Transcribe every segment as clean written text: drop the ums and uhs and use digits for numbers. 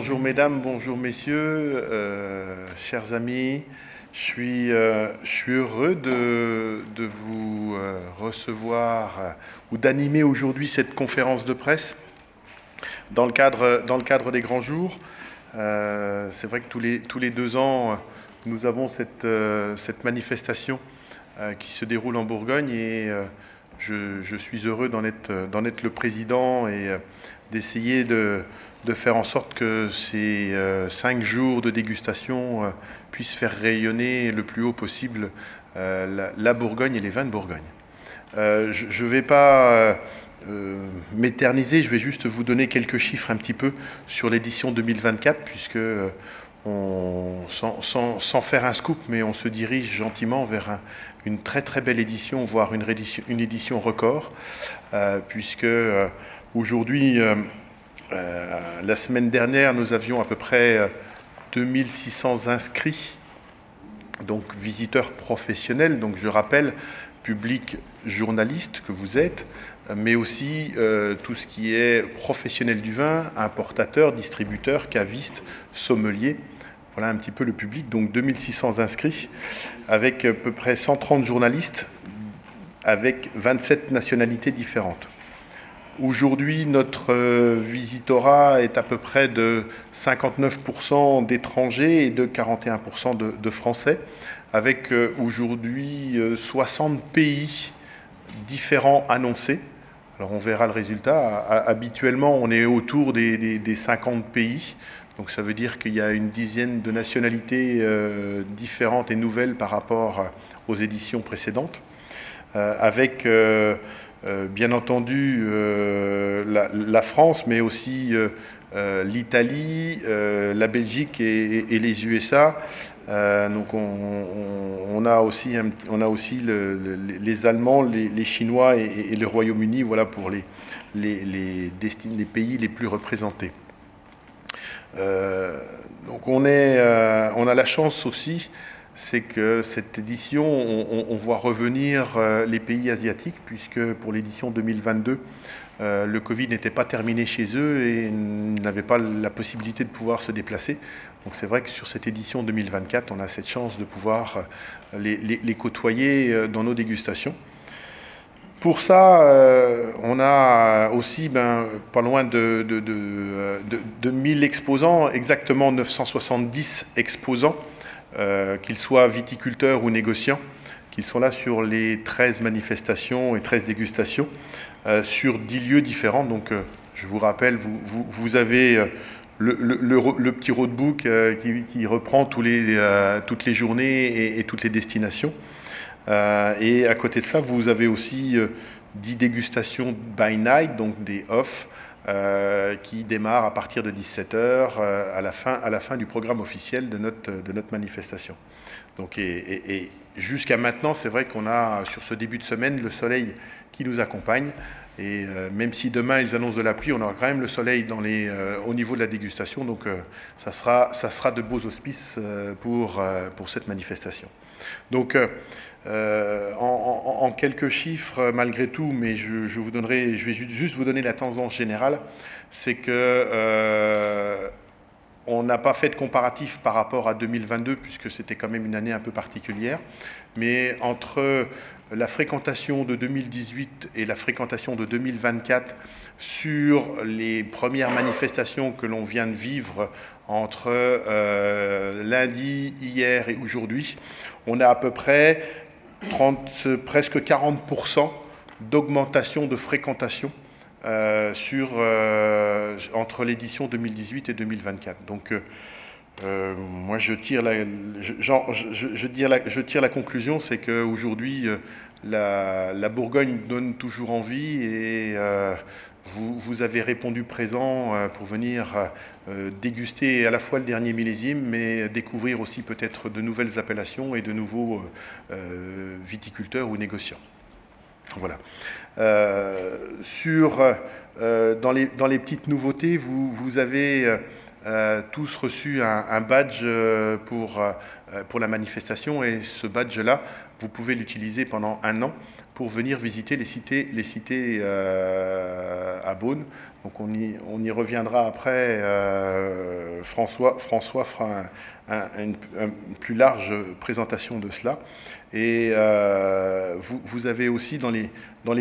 bonjour mesdames, bonjour messieurs, chers amis. Je suis heureux de vous recevoir ou d'animer aujourd'hui cette conférence de presse dans le cadre des grands jours. C'est vrai que tous les 2 ans, nous avons cette manifestation qui se déroule en Bourgogne et je suis heureux d'en être le président et d'essayer de faire en sorte que ces 5 jours de dégustation puissent faire rayonner le plus haut possible la Bourgogne et les vins de Bourgogne. Je ne vais pas m'éterniser, je vais juste vous donner quelques chiffres un petit peu sur l'édition 2024, puisque sans faire un scoop, mais on se dirige gentiment vers une très très belle édition, voire une édition record, puisque aujourd'hui, la semaine dernière, nous avions à peu près 2600 inscrits, donc visiteurs professionnels, donc je rappelle, public journaliste que vous êtes, mais aussi tout ce qui est professionnel du vin, importateur, distributeur, caviste, sommelier. Voilà un petit peu le public, donc 2600 inscrits, avec à peu près 130 journalistes, avec 27 nationalités différentes. Aujourd'hui, notre visitorat est à peu près de 59% d'étrangers et de 41% de Français, avec aujourd'hui 60 pays différents annoncés. Alors on verra le résultat. Habituellement, on est autour des 50 pays. Donc ça veut dire qu'il y a une dizaine de nationalités différentes et nouvelles par rapport aux éditions précédentes, avec bien entendu la France, mais aussi l'Italie, la Belgique et les USA. Donc on a aussi les Allemands, les Chinois et le Royaume-Uni, voilà pour les pays les plus représentés. Donc on a la chance aussi, c'est que cette édition, on voit revenir les pays asiatiques, puisque pour l'édition 2022, le Covid n'était pas terminé chez eux et n'avaient pas la possibilité de pouvoir se déplacer. Donc c'est vrai que sur cette édition 2024, on a cette chance de pouvoir les côtoyer dans nos dégustations. Pour ça, on a aussi pas loin de 1000 exposants, exactement 970 exposants, qu'ils soient viticulteurs ou négociants, qu'ils sont là sur les 13 manifestations et 13 dégustations, sur 10 lieux différents. Donc je vous rappelle, vous avez le petit roadbook qui reprend toutes les journées et toutes les destinations. Et à côté de ça, vous avez aussi 10 dégustations by night, donc des off, qui démarrent à partir de 17h à la fin du programme officiel de notre manifestation. Donc, et jusqu'à maintenant, c'est vrai qu'on a sur ce début de semaine le soleil qui nous accompagne. Et même si demain ils annoncent de la pluie, on aura quand même le soleil au niveau de la dégustation. Donc ça sera de beaux auspices pour cette manifestation. Donc en quelques chiffres malgré tout, mais je vais juste vous donner la tendance générale, c'est que on n'a pas fait de comparatif par rapport à 2022 puisque c'était quand même une année un peu particulière, mais entre la fréquentation de 2018 et la fréquentation de 2024 sur les premières manifestations que l'on vient de vivre entre lundi, hier et aujourd'hui, on a à peu près presque 40% d'augmentation de fréquentation entre l'édition 2018 et 2024. Donc moi je tire la conclusion, c'est qu'aujourd'hui la Bourgogne donne toujours envie et vous avez répondu présent pour venir déguster à la fois le dernier millésime, mais découvrir aussi peut-être de nouvelles appellations et de nouveaux viticulteurs ou négociants. Voilà. Dans les petites nouveautés, vous avez tous reçu un badge pour la manifestation, et ce badge-là vous pouvez l'utiliser pendant 1 an pour venir visiter les cités à Beaune. Donc on y reviendra après. François fera une plus large présentation de cela. Et vous avez aussi dans les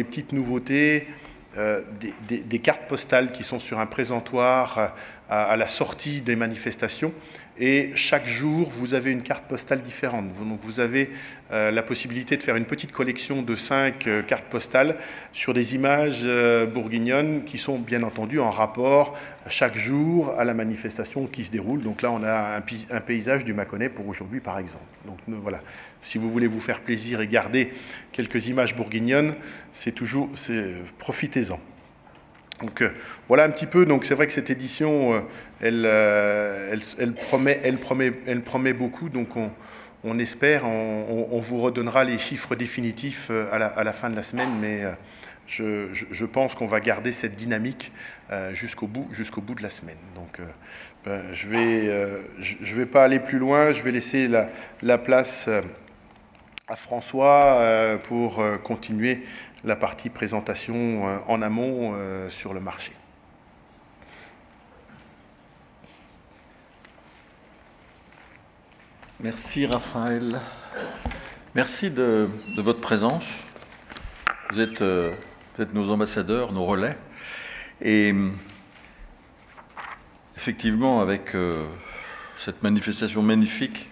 petites nouveautés des cartes postales qui sont sur un présentoir à la sortie des manifestations. Et chaque jour, vous avez une carte postale différente. Donc vous avez la possibilité de faire une petite collection de 5 cartes postales sur des images bourguignonnes qui sont bien entendu en rapport chaque jour à la manifestation qui se déroule. Donc là, on a un paysage du Mâconnais pour aujourd'hui, par exemple. Donc voilà, si vous voulez vous faire plaisir et garder quelques images bourguignonnes, profitez-en. Donc voilà un petit peu. Donc c'est vrai que cette édition, elle promet beaucoup. Donc on espère, on vous redonnera les chiffres définitifs à la fin de la semaine, mais je pense qu'on va garder cette dynamique jusqu'au bout de la semaine. Donc je vais pas aller plus loin. Je vais laisser la place à François pour continuer la partie présentation en amont sur le marché. Merci Raphaël. Merci de votre présence. Vous êtes nos ambassadeurs, nos relais. Et effectivement, avec cette manifestation magnifique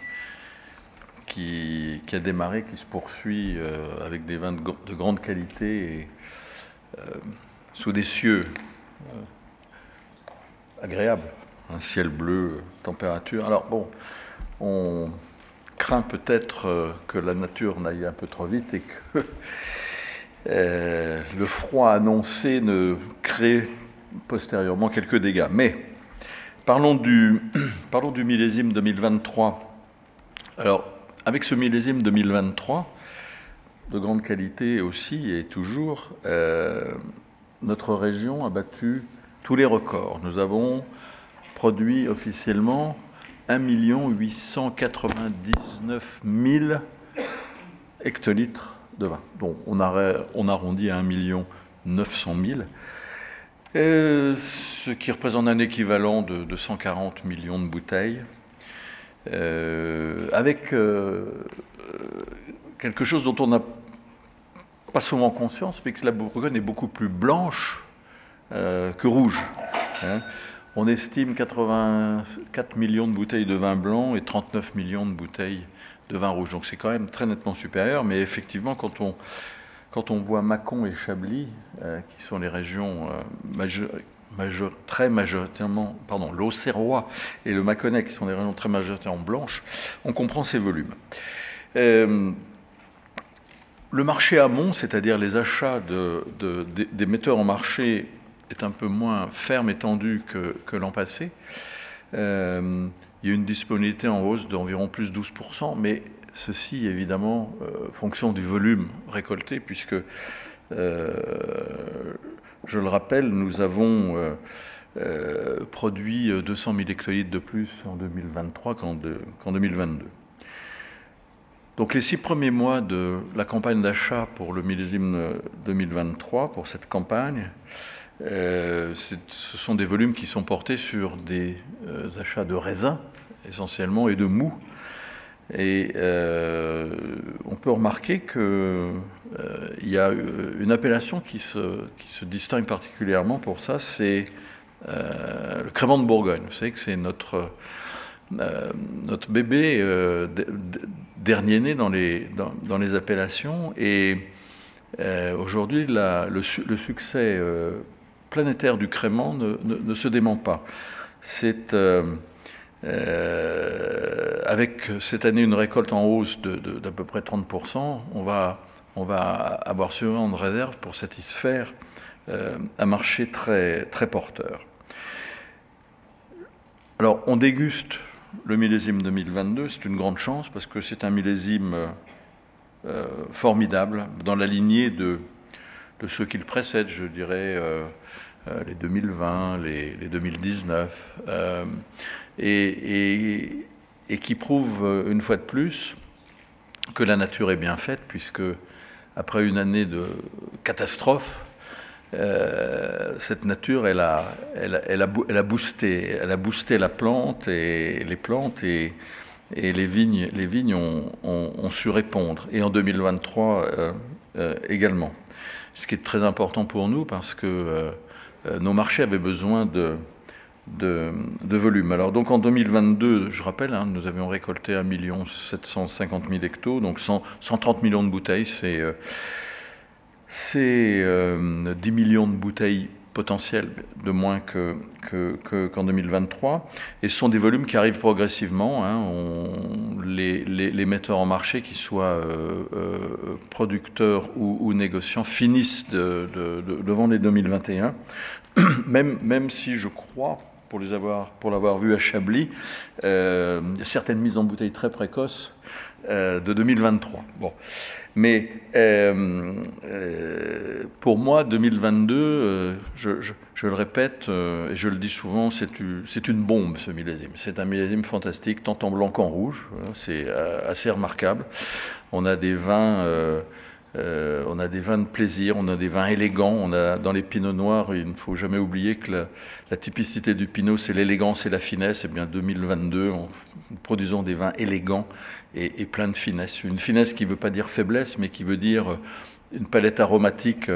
qui a démarré, qui se poursuit avec des vins de grande qualité et sous des cieux agréables, un ciel bleu, température. Alors bon, on craint peut-être que la nature n'aille un peu trop vite et que le froid annoncé ne crée postérieurement quelques dégâts. Mais parlons du millésime 2023. Alors, avec ce millésime 2023, de grande qualité aussi et toujours, notre région a battu tous les records. Nous avons produit officiellement 1 899 000 hectolitres de vin. Bon, on arrondit à 1 900 000, ce qui représente un équivalent de 140 millions de bouteilles. Avec quelque chose dont on n'a pas souvent conscience, mais que la Bourgogne est beaucoup plus blanche que rouge. Hein. On estime 84 millions de bouteilles de vin blanc et 39 millions de bouteilles de vin rouge. Donc c'est quand même très nettement supérieur, mais effectivement, quand on voit Mâcon et Chablis, qui sont les régions très majoritairement, l'Auxerrois et le Mâconnais, qui sont des régions très majoritairement blanches, on comprend ces volumes. Le marché amont, c'est-à-dire les achats des metteurs en marché, est un peu moins ferme et tendu que l'an passé. Il y a une disponibilité en hausse d'environ plus 12%, mais ceci, évidemment, fonction du volume récolté, puisque, je le rappelle, nous avons produit 200 000 hectolitres de plus en 2023 qu'en 2022. Donc les 6 premiers mois de la campagne d'achat pour le millésime 2023, pour cette campagne, ce sont des volumes qui sont portés sur des achats de raisins, essentiellement, et de mou. Et on peut remarquer qu'il y a une appellation qui se distingue particulièrement pour ça, c'est le crément de Bourgogne. Vous savez que c'est notre bébé dernier né dans les appellations. Et aujourd'hui, le succès planétaire du crément ne se dément pas. C'est avec cette année une récolte en hausse d'à peu près 30%, on va avoir suffisamment de réserves pour satisfaire un marché très, très porteur. Alors, on déguste le millésime 2022, c'est une grande chance parce que c'est un millésime formidable dans la lignée de ceux qui le précèdent, je dirais les 2020, les 2019, et qui prouve une fois de plus que la nature est bien faite, puisque après une année de catastrophe, cette nature, elle a boosté la plante et les plantes, et les vignes ont su répondre. Et en 2023 également. Ce qui est très important pour nous, parce que nos marchés avaient besoin de volume. Alors donc en 2022, je rappelle, hein, nous avions récolté 1 750 000 hectos, donc 130 millions de bouteilles, c'est 10 millions de bouteilles potentielles de moins qu'en 2023. Et ce sont des volumes qui arrivent progressivement. Hein. Les metteurs en marché, qu'ils soient producteurs ou négociants, finissent de vendre les 2021. Même si je crois, pour l'avoir vu à Chablis, il y a certaines mises en bouteille très précoces de 2023. Bon. Mais pour moi, 2022, je le répète, et je le dis souvent, c'est une bombe, ce millésime. C'est un millésime fantastique, tant en blanc qu'en rouge. C'est assez remarquable. On a des vins... on a des vins de plaisir, on a des vins élégants. Dans les pinots noirs, il ne faut jamais oublier que la typicité du pinot, c'est l'élégance et la finesse. Et bien 2022, nous produisons des vins élégants et plein de finesse. Une finesse qui ne veut pas dire faiblesse, mais qui veut dire une palette aromatique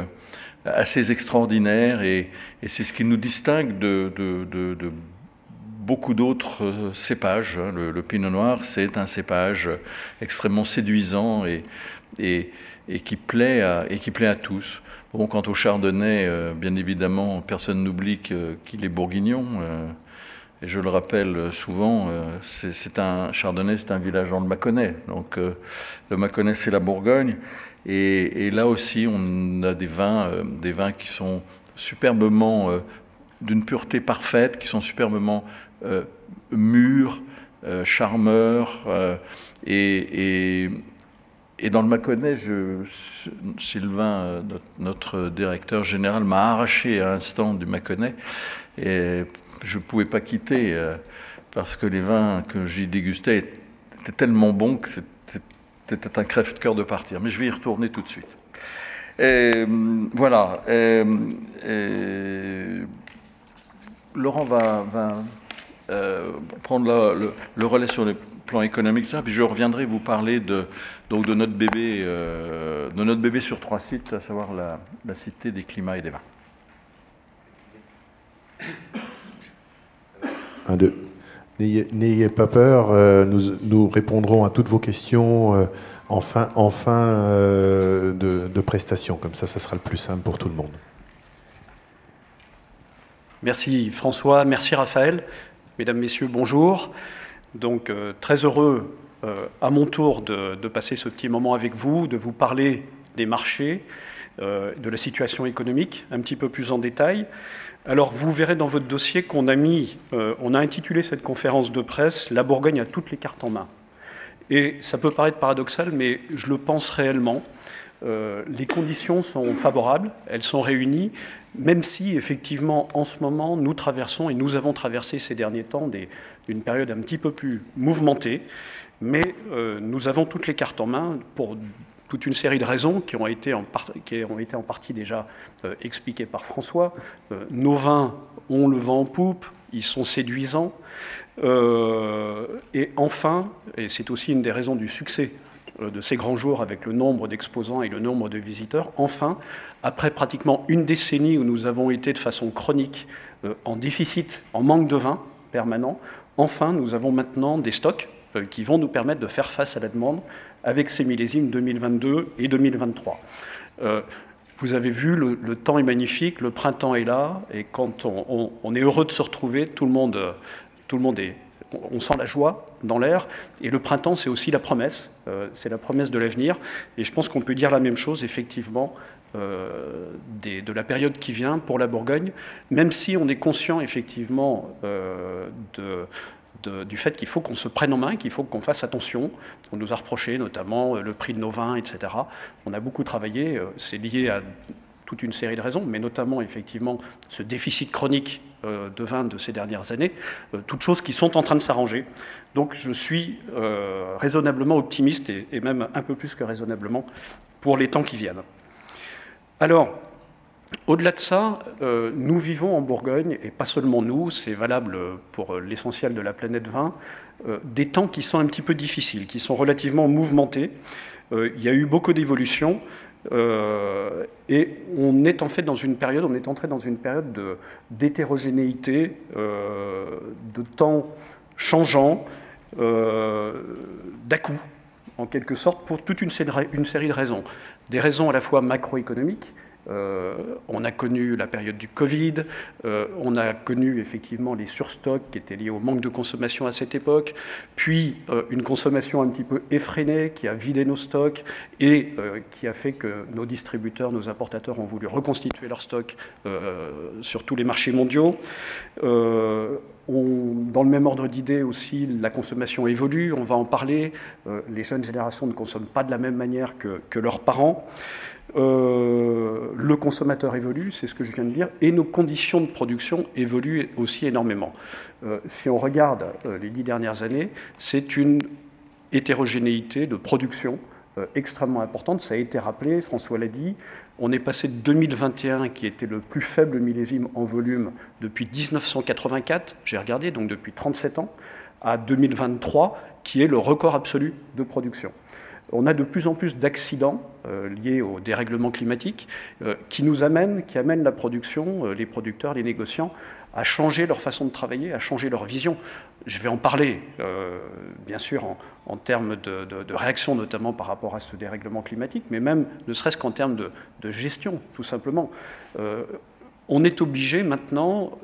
assez extraordinaire. Et c'est ce qui nous distingue de beaucoup d'autres cépages. Le pinot noir, c'est un cépage extrêmement séduisant et qui plaît à tous. Bon, quant au chardonnay, bien évidemment, personne n'oublie qu'il est bourguignon. Et je le rappelle souvent, chardonnay, c'est un village dans le Mâconnais. Donc le Mâconnais, c'est la Bourgogne. Et là aussi, on a des vins qui sont superbement d'une pureté parfaite, qui sont superbement mûrs, charmeurs, et dans le Mâconnais, Sylvain, notre directeur général, m'a arraché à un stand du Mâconnais, et je ne pouvais pas quitter, parce que les vins que j'y dégustais étaient tellement bons que c'était un crève-cœur de partir. Mais je vais y retourner tout de suite. Voilà. Laurent va prendre le relais sur les plans économiques, puis je reviendrai vous parler de notre bébé sur 3 sites, à savoir la Cité des climats et des vins. 1, 2. N'ayez pas peur, nous répondrons à toutes vos questions en fin de prestation. Comme ça sera le plus simple pour tout le monde. Merci François, merci Raphaël. Mesdames, Messieurs, bonjour. Donc très heureux à mon tour de passer ce petit moment avec vous, de vous parler des marchés, de la situation économique un petit peu plus en détail. Alors vous verrez dans votre dossier qu'on on a intitulé cette conférence de presse « La Bourgogne a toutes les cartes en main ». Et ça peut paraître paradoxal, mais je le pense réellement. Les conditions sont favorables, elles sont réunies, même si effectivement en ce moment nous traversons, et nous avons traversé ces derniers temps, une période un petit peu plus mouvementée, mais nous avons toutes les cartes en main pour toute une série de raisons qui ont été en partie déjà expliquées par François. Nos vins ont le vent en poupe, ils sont séduisants, et enfin, et c'est aussi une des raisons du succès de ces grands jours avec le nombre d'exposants et le nombre de visiteurs, enfin, après pratiquement une décennie où nous avons été de façon chronique en déficit, en manque de vin permanent, enfin, nous avons maintenant des stocks qui vont nous permettre de faire face à la demande avec ces millésimes 2022 et 2023. Vous avez vu, le temps est magnifique, le printemps est là, et quand on est heureux de se retrouver, tout le monde est... On sent la joie dans l'air, et le printemps, c'est aussi la promesse de l'avenir, et je pense qu'on peut dire la même chose, effectivement, de la période qui vient pour la Bourgogne, même si on est conscient, effectivement, du fait qu'il faut qu'on se prenne en main, qu'il faut qu'on fasse attention. On nous a reproché notamment le prix de nos vins, etc. On a beaucoup travaillé, c'est lié à toute une série de raisons, mais notamment effectivement ce déficit chronique de vin de ces dernières années, toutes choses qui sont en train de s'arranger. Donc je suis raisonnablement optimiste, et même un peu plus que raisonnablement, pour les temps qui viennent. Alors, au-delà de ça, nous vivons en Bourgogne, et pas seulement nous, c'est valable pour l'essentiel de la planète vin, des temps qui sont un petit peu difficiles, qui sont relativement mouvementés. Il y a eu beaucoup d'évolutions, et on est en fait dans une période, on est entré dans une période d'hétérogénéité, de temps changeant, d'à-coups, en quelque sorte, pour toute une série de raisons. Des raisons à la fois macroéconomiques. On a connu la période du Covid, on a connu effectivement les surstocks qui étaient liés au manque de consommation à cette époque, puis une consommation un petit peu effrénée qui a vidé nos stocks et qui a fait que nos distributeurs, nos importateurs ont voulu reconstituer leurs stocks sur tous les marchés mondiaux. Dans le même ordre d'idée aussi, la consommation évolue, on va en parler. Les jeunes générations ne consomment pas de la même manière que leurs parents. Le consommateur évolue, c'est ce que je viens de dire, et nos conditions de production évoluent aussi énormément. Si on regarde les 10 dernières années, c'est une hétérogénéité de production extrêmement importante. Ça a été rappelé, François l'a dit, on est passé de 2021, qui était le plus faible millésime en volume depuis 1984, j'ai regardé, donc depuis 37 ans, à 2023, qui est le record absolu de production. On a de plus en plus d'accidents liés au dérèglement climatique qui amènent la production, les producteurs, les négociants, à changer leur façon de travailler, à changer leur vision. Je vais en parler, bien sûr, en termes de réaction, notamment par rapport à ce dérèglement climatique, mais même ne serait-ce qu'en termes de gestion, tout simplement. On est obligé maintenant,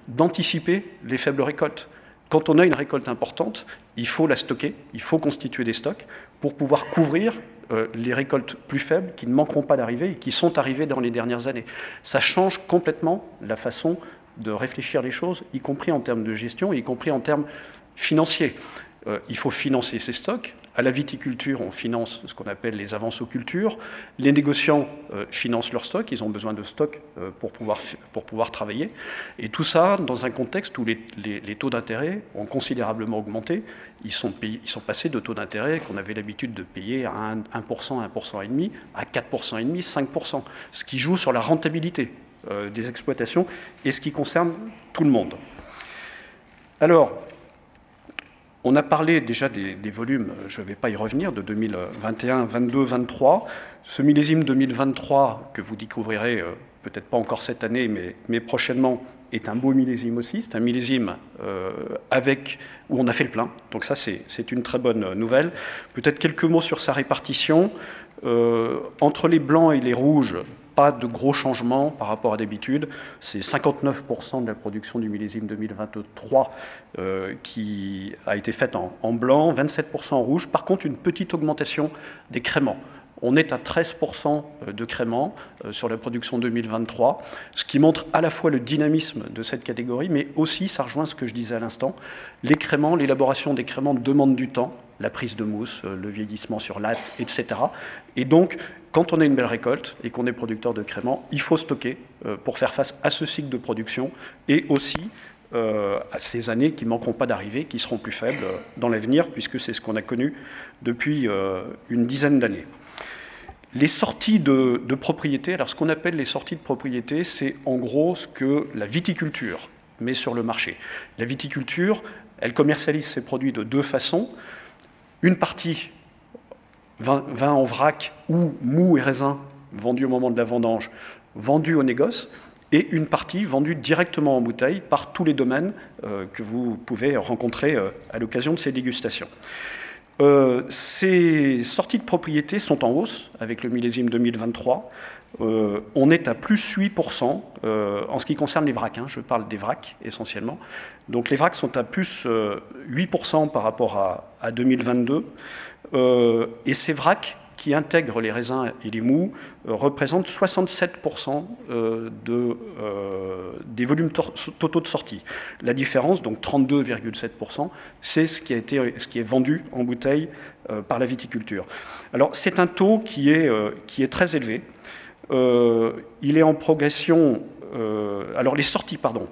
d'anticiper les faibles récoltes. Quand on a une récolte importante, il faut la stocker, il faut constituer des stocks pour pouvoir couvrir les récoltes plus faibles qui ne manqueront pas d'arriver et qui sont arrivées dans les dernières années. Ça change complètement la façon de réfléchir les choses, y compris en termes de gestion, y compris en termes financiers. Il faut financer ces stocks. À la viticulture, on finance ce qu'on appelle les avances aux cultures. Les négociants financent leurs stocks, ils ont besoin de stocks pour pouvoir travailler. Et tout ça dans un contexte où les taux d'intérêt ont considérablement augmenté. Ils sont passés de taux d'intérêt qu'on avait l'habitude de payer à 1%, 1,5%, à 4,5%, 5%, ce qui joue sur la rentabilité des exploitations et ce qui concerne tout le monde. Alors, on a parlé déjà des volumes, je ne vais pas y revenir, de 2021, 22, 23. Ce millésime 2023, que vous découvrirez peut-être pas encore cette année, mais prochainement, est un beau millésime aussi. C'est un millésime où on a fait le plein. Donc ça, c'est une très bonne nouvelle. Peut-être quelques mots sur sa répartition. Entre les blancs et les rouges, pas de gros changements par rapport à d'habitude. C'est 59% de la production du millésime 2023 qui a été faite en blanc, 27% en rouge. Par contre, une petite augmentation des créments. On est à 13% de créments sur la production 2023, ce qui montre à la fois le dynamisme de cette catégorie, mais aussi, ça rejoint ce que je disais à l'instant, les créments, l'élaboration des créments demande du temps, la prise de mousse, le vieillissement sur latte, etc. Et donc, quand on a une belle récolte et qu'on est producteur de créments, il faut stocker pour faire face à ce cycle de production et aussi à ces années qui ne manqueront pas d'arriver, qui seront plus faibles dans l'avenir, puisque c'est ce qu'on a connu depuis une dizaine d'années. Les sorties de propriété, alors ce qu'on appelle les sorties de propriété, c'est en gros ce que la viticulture met sur le marché. La viticulture, elle commercialise ses produits de deux façons. Une partie, vin en vrac ou mou et raisin, vendu au moment de la vendange, vendu au négoce, et une partie vendue directement en bouteille par tous les domaines que vous pouvez rencontrer à l'occasion de ces dégustations. Ces sorties de propriété sont en hausse avec le millésime 2023. On est à plus 8% en ce qui concerne les vracs. Je parle des vracs essentiellement. Donc les vracs sont à plus 8% par rapport à 2022. Et ces vracs qui intègrent les raisins et les mous représentent 67% des volumes totaux de sortie. La différence, donc 32,7%, c'est ce qui est vendu en bouteille par la viticulture. Alors c'est un taux qui est très élevé. il est en progression. Alors les sorties, pardon,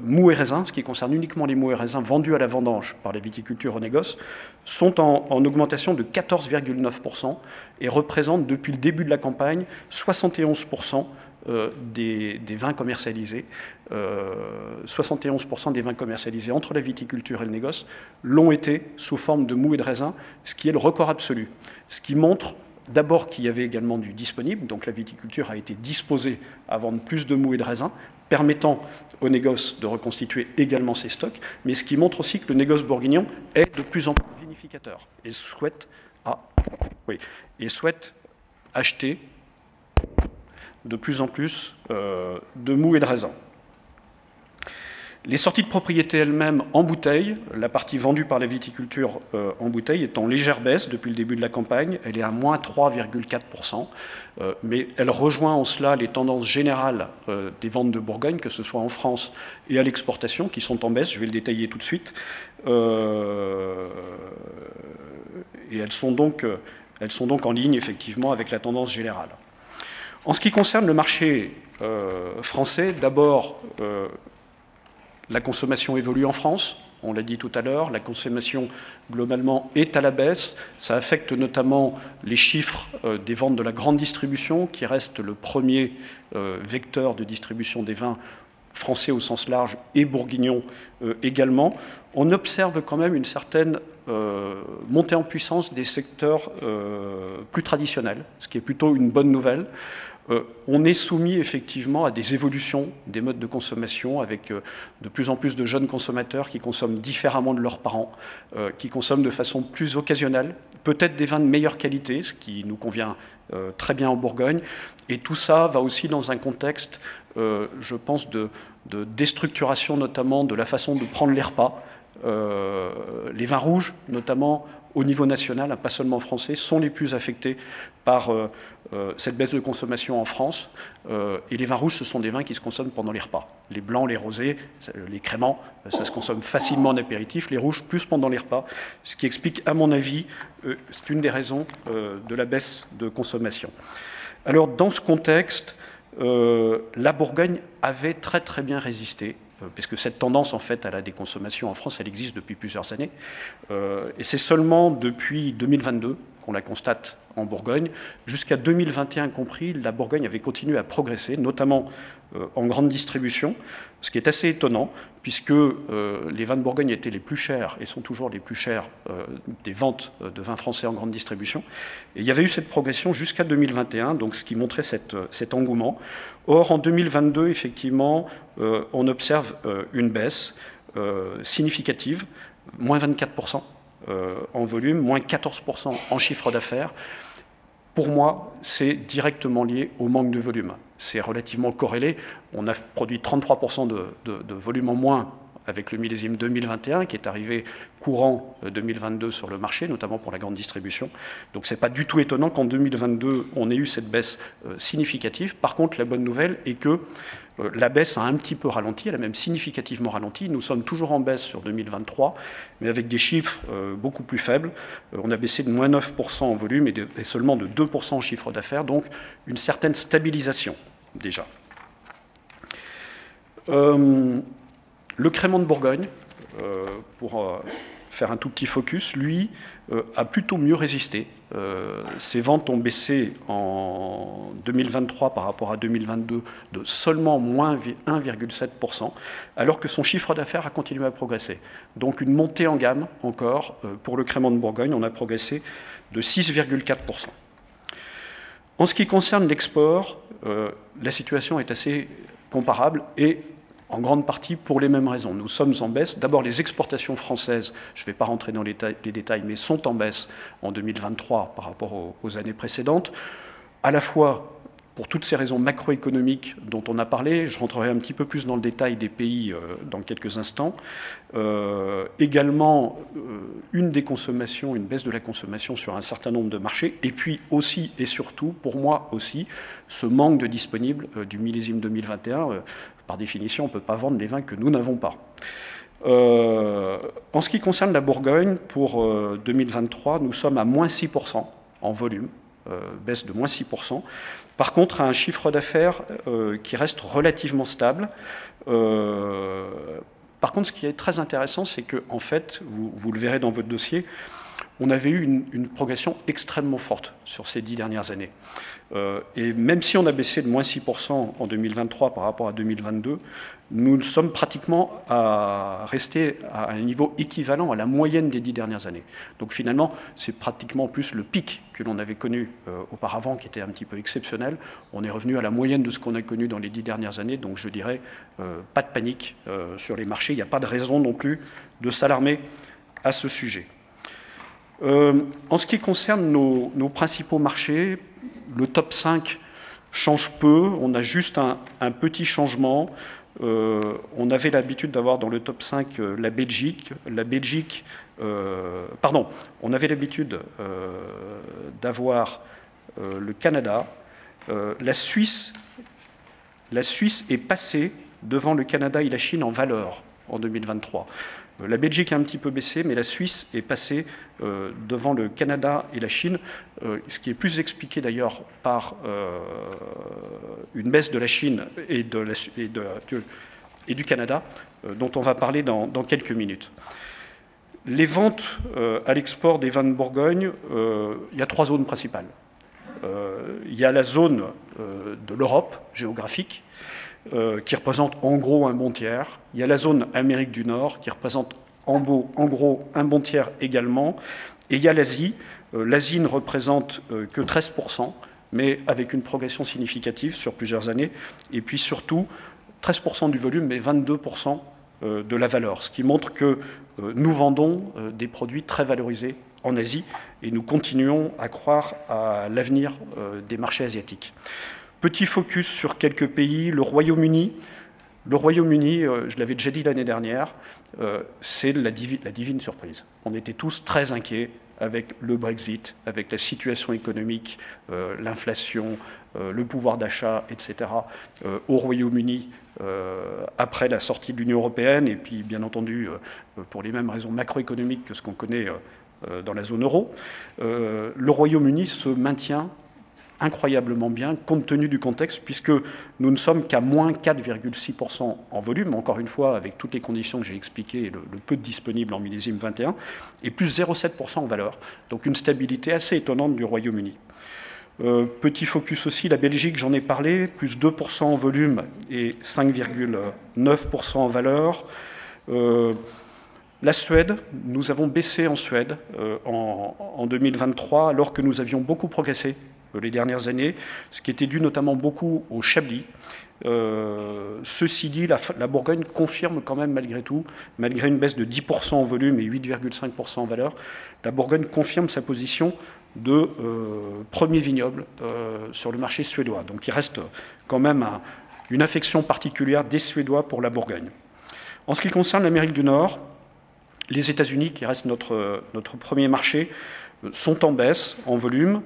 mous et raisins, ce qui concerne uniquement les mous et raisins vendus à la vendange par les viticultures au négoce, sont en augmentation de 14,9% et représentent depuis le début de la campagne 71% des vins commercialisés. 71% des vins commercialisés entre la viticulture et le négoce l'ont été sous forme de mous et de raisins, ce qui est le record absolu. Ce qui montre d'abord qu'il y avait également du disponible, donc la viticulture a été disposée à vendre plus de mous et de raisins, permettant au négoce de reconstituer également ses stocks, mais ce qui montre aussi que le négoce bourguignon est de plus en plus vinificateur et souhaite acheter de plus en plus de mous et de raisins. Les sorties de propriété elles-mêmes en bouteille, la partie vendue par la viticulture en bouteille est en légère baisse depuis le début de la campagne, elle est à moins 3,4%, mais elle rejoint en cela les tendances générales des ventes de Bourgogne, que ce soit en France et à l'exportation, qui sont en baisse, je vais le détailler tout de suite, et elles sont donc en ligne effectivement avec la tendance générale. En ce qui concerne le marché français, d'abord, la consommation évolue en France, on l'a dit tout à l'heure, la consommation globalement est à la baisse, ça affecte notamment les chiffres des ventes de la grande distribution, qui reste le premier vecteur de distribution des vins français au sens large et bourguignon également. On observe quand même une certaine montée en puissance des secteurs plus traditionnels, ce qui est plutôt une bonne nouvelle. On est soumis effectivement à des évolutions des modes de consommation avec de plus en plus de jeunes consommateurs qui consomment différemment de leurs parents, qui consomment de façon plus occasionnelle, peut-être des vins de meilleure qualité, ce qui nous convient très bien en Bourgogne. Et tout ça va aussi dans un contexte, je pense, de déstructuration notamment de la façon de prendre les repas. Les vins rouges, notamment au niveau national, pas seulement français, sont les plus affectés par cette baisse de consommation en France. Et les vins rouges, ce sont des vins qui se consomment pendant les repas. Les blancs, les rosés, les créments, ça se consomme facilement en apéritif. Les rouges, plus pendant les repas. Ce qui explique, à mon avis, c'est une des raisons de la baisse de consommation. Alors, dans ce contexte, la Bourgogne avait très très bien résisté, puisque cette tendance en fait à la déconsommation en France, elle existe depuis plusieurs années, et c'est seulement depuis 2022 qu'on la constate en Bourgogne. Jusqu'à 2021 compris, la Bourgogne avait continué à progresser, notamment en grande distribution, ce qui est assez étonnant, puisque les vins de Bourgogne étaient les plus chers, et sont toujours les plus chers des ventes de vins français en grande distribution. Et il y avait eu cette progression jusqu'à 2021, donc ce qui montrait cet engouement. Or, en 2022, effectivement, on observe une baisse significative, moins 24% en volume, moins 14% en chiffre d'affaires. Pour moi, c'est directement lié au manque de volume. C'est relativement corrélé. On a produit 33% de volume en moins avec le millésime 2021, qui est arrivé courant 2022 sur le marché, notamment pour la grande distribution. Donc ce n'est pas du tout étonnant qu'en 2022, on ait eu cette baisse significative. Par contre, la bonne nouvelle est que la baisse a un petit peu ralenti, elle a même significativement ralenti. Nous sommes toujours en baisse sur 2023, mais avec des chiffres beaucoup plus faibles. On a baissé de moins 9% en volume et seulement de 2% en chiffre d'affaires, donc une certaine stabilisation déjà. Le crément de Bourgogne, pour faire un tout petit focus, lui, a plutôt mieux résisté. Ses ventes ont baissé en 2023 par rapport à 2022 de seulement moins 1,7%, alors que son chiffre d'affaires a continué à progresser. Donc une montée en gamme encore pour le crément de Bourgogne, on a progressé de 6,4%. En ce qui concerne l'export, la situation est assez comparable et en grande partie pour les mêmes raisons. Nous sommes en baisse. D'abord, les exportations françaises, je ne vais pas rentrer dans les détails, mais sont en baisse en 2023 par rapport aux années précédentes, à la fois pour toutes ces raisons macroéconomiques dont on a parlé. Je rentrerai un petit peu plus dans le détail des pays dans quelques instants. Également, une baisse de la consommation sur un certain nombre de marchés, et puis aussi et surtout, pour moi aussi, ce manque de disponible du millésime 2021. Par définition, on ne peut pas vendre les vins que nous n'avons pas. En ce qui concerne la Bourgogne, pour 2023, nous sommes à moins 6% en volume baisse de moins 6%. Par contre, un chiffre d'affaires qui reste relativement stable. Par contre, ce qui est très intéressant, c'est qu'en fait, vous le verrez dans votre dossier, on avait eu une progression extrêmement forte sur ces 10 dernières années. Et même si on a baissé de moins 6% en 2023 par rapport à 2022, nous sommes pratiquement à rester à un niveau équivalent à la moyenne des 10 dernières années. Donc finalement, c'est pratiquement plus le pic que l'on avait connu auparavant, qui était un petit peu exceptionnel. On est revenu à la moyenne de ce qu'on a connu dans les 10 dernières années, donc je dirais pas de panique sur les marchés. Il n'y a pas de raison non plus de s'alarmer à ce sujet. En ce qui concerne nos principaux marchés, le top 5 change peu, on a juste un petit changement. On avait l'habitude d'avoir dans le top 5 la Belgique. On avait l'habitude d'avoir le Canada. La Suisse est passée devant le Canada et la Chine en valeur en 2023. La Belgique a un petit peu baissé, mais la Suisse est passée devant le Canada et la Chine, ce qui est plus expliqué d'ailleurs par une baisse de la Chine et du Canada, dont on va parler dans quelques minutes. Les ventes à l'export des vins de Bourgogne, il y a 3 zones principales. Il y a la zone de l'Europe géographique, qui représente en gros un bon tiers. Il y a la zone Amérique du Nord qui représente en gros un bon tiers également. Et il y a l'Asie. L'Asie ne représente que 13%, mais avec une progression significative sur plusieurs années. Et puis surtout, 13% du volume, mais 22% de la valeur. Ce qui montre que nous vendons des produits très valorisés en Asie et nous continuons à croire à l'avenir des marchés asiatiques. Petit focus sur quelques pays, le Royaume-Uni. Le Royaume-Uni, je l'avais déjà dit l'année dernière, c'est la divine surprise. On était tous très inquiets avec le Brexit, avec la situation économique, l'inflation, le pouvoir d'achat, etc. Au Royaume-Uni, après la sortie de l'Union européenne, et puis bien entendu, pour les mêmes raisons macroéconomiques que ce qu'on connaît dans la zone euro, le Royaume-Uni se maintient incroyablement bien, compte tenu du contexte, puisque nous ne sommes qu'à moins 4,6% en volume, encore une fois, avec toutes les conditions que j'ai expliquées, et le peu de disponible en millésime 21, et plus 0,7% en valeur. Donc une stabilité assez étonnante du Royaume-Uni. Petit focus aussi, la Belgique, j'en ai parlé, plus 2% en volume et 5,9% en valeur. La Suède, nous avons baissé en Suède en 2023, alors que nous avions beaucoup progressé les dernières années, ce qui était dû notamment beaucoup au Chablis. Ceci dit, la Bourgogne confirme quand même malgré tout, malgré une baisse de 10% en volume et 8,5% en valeur, la Bourgogne confirme sa position de premier vignoble sur le marché suédois. Donc il reste quand même une affection particulière des Suédois pour la Bourgogne. En ce qui concerne l'Amérique du Nord, les États-Unis, qui restent notre premier marché, sont en baisse en volume,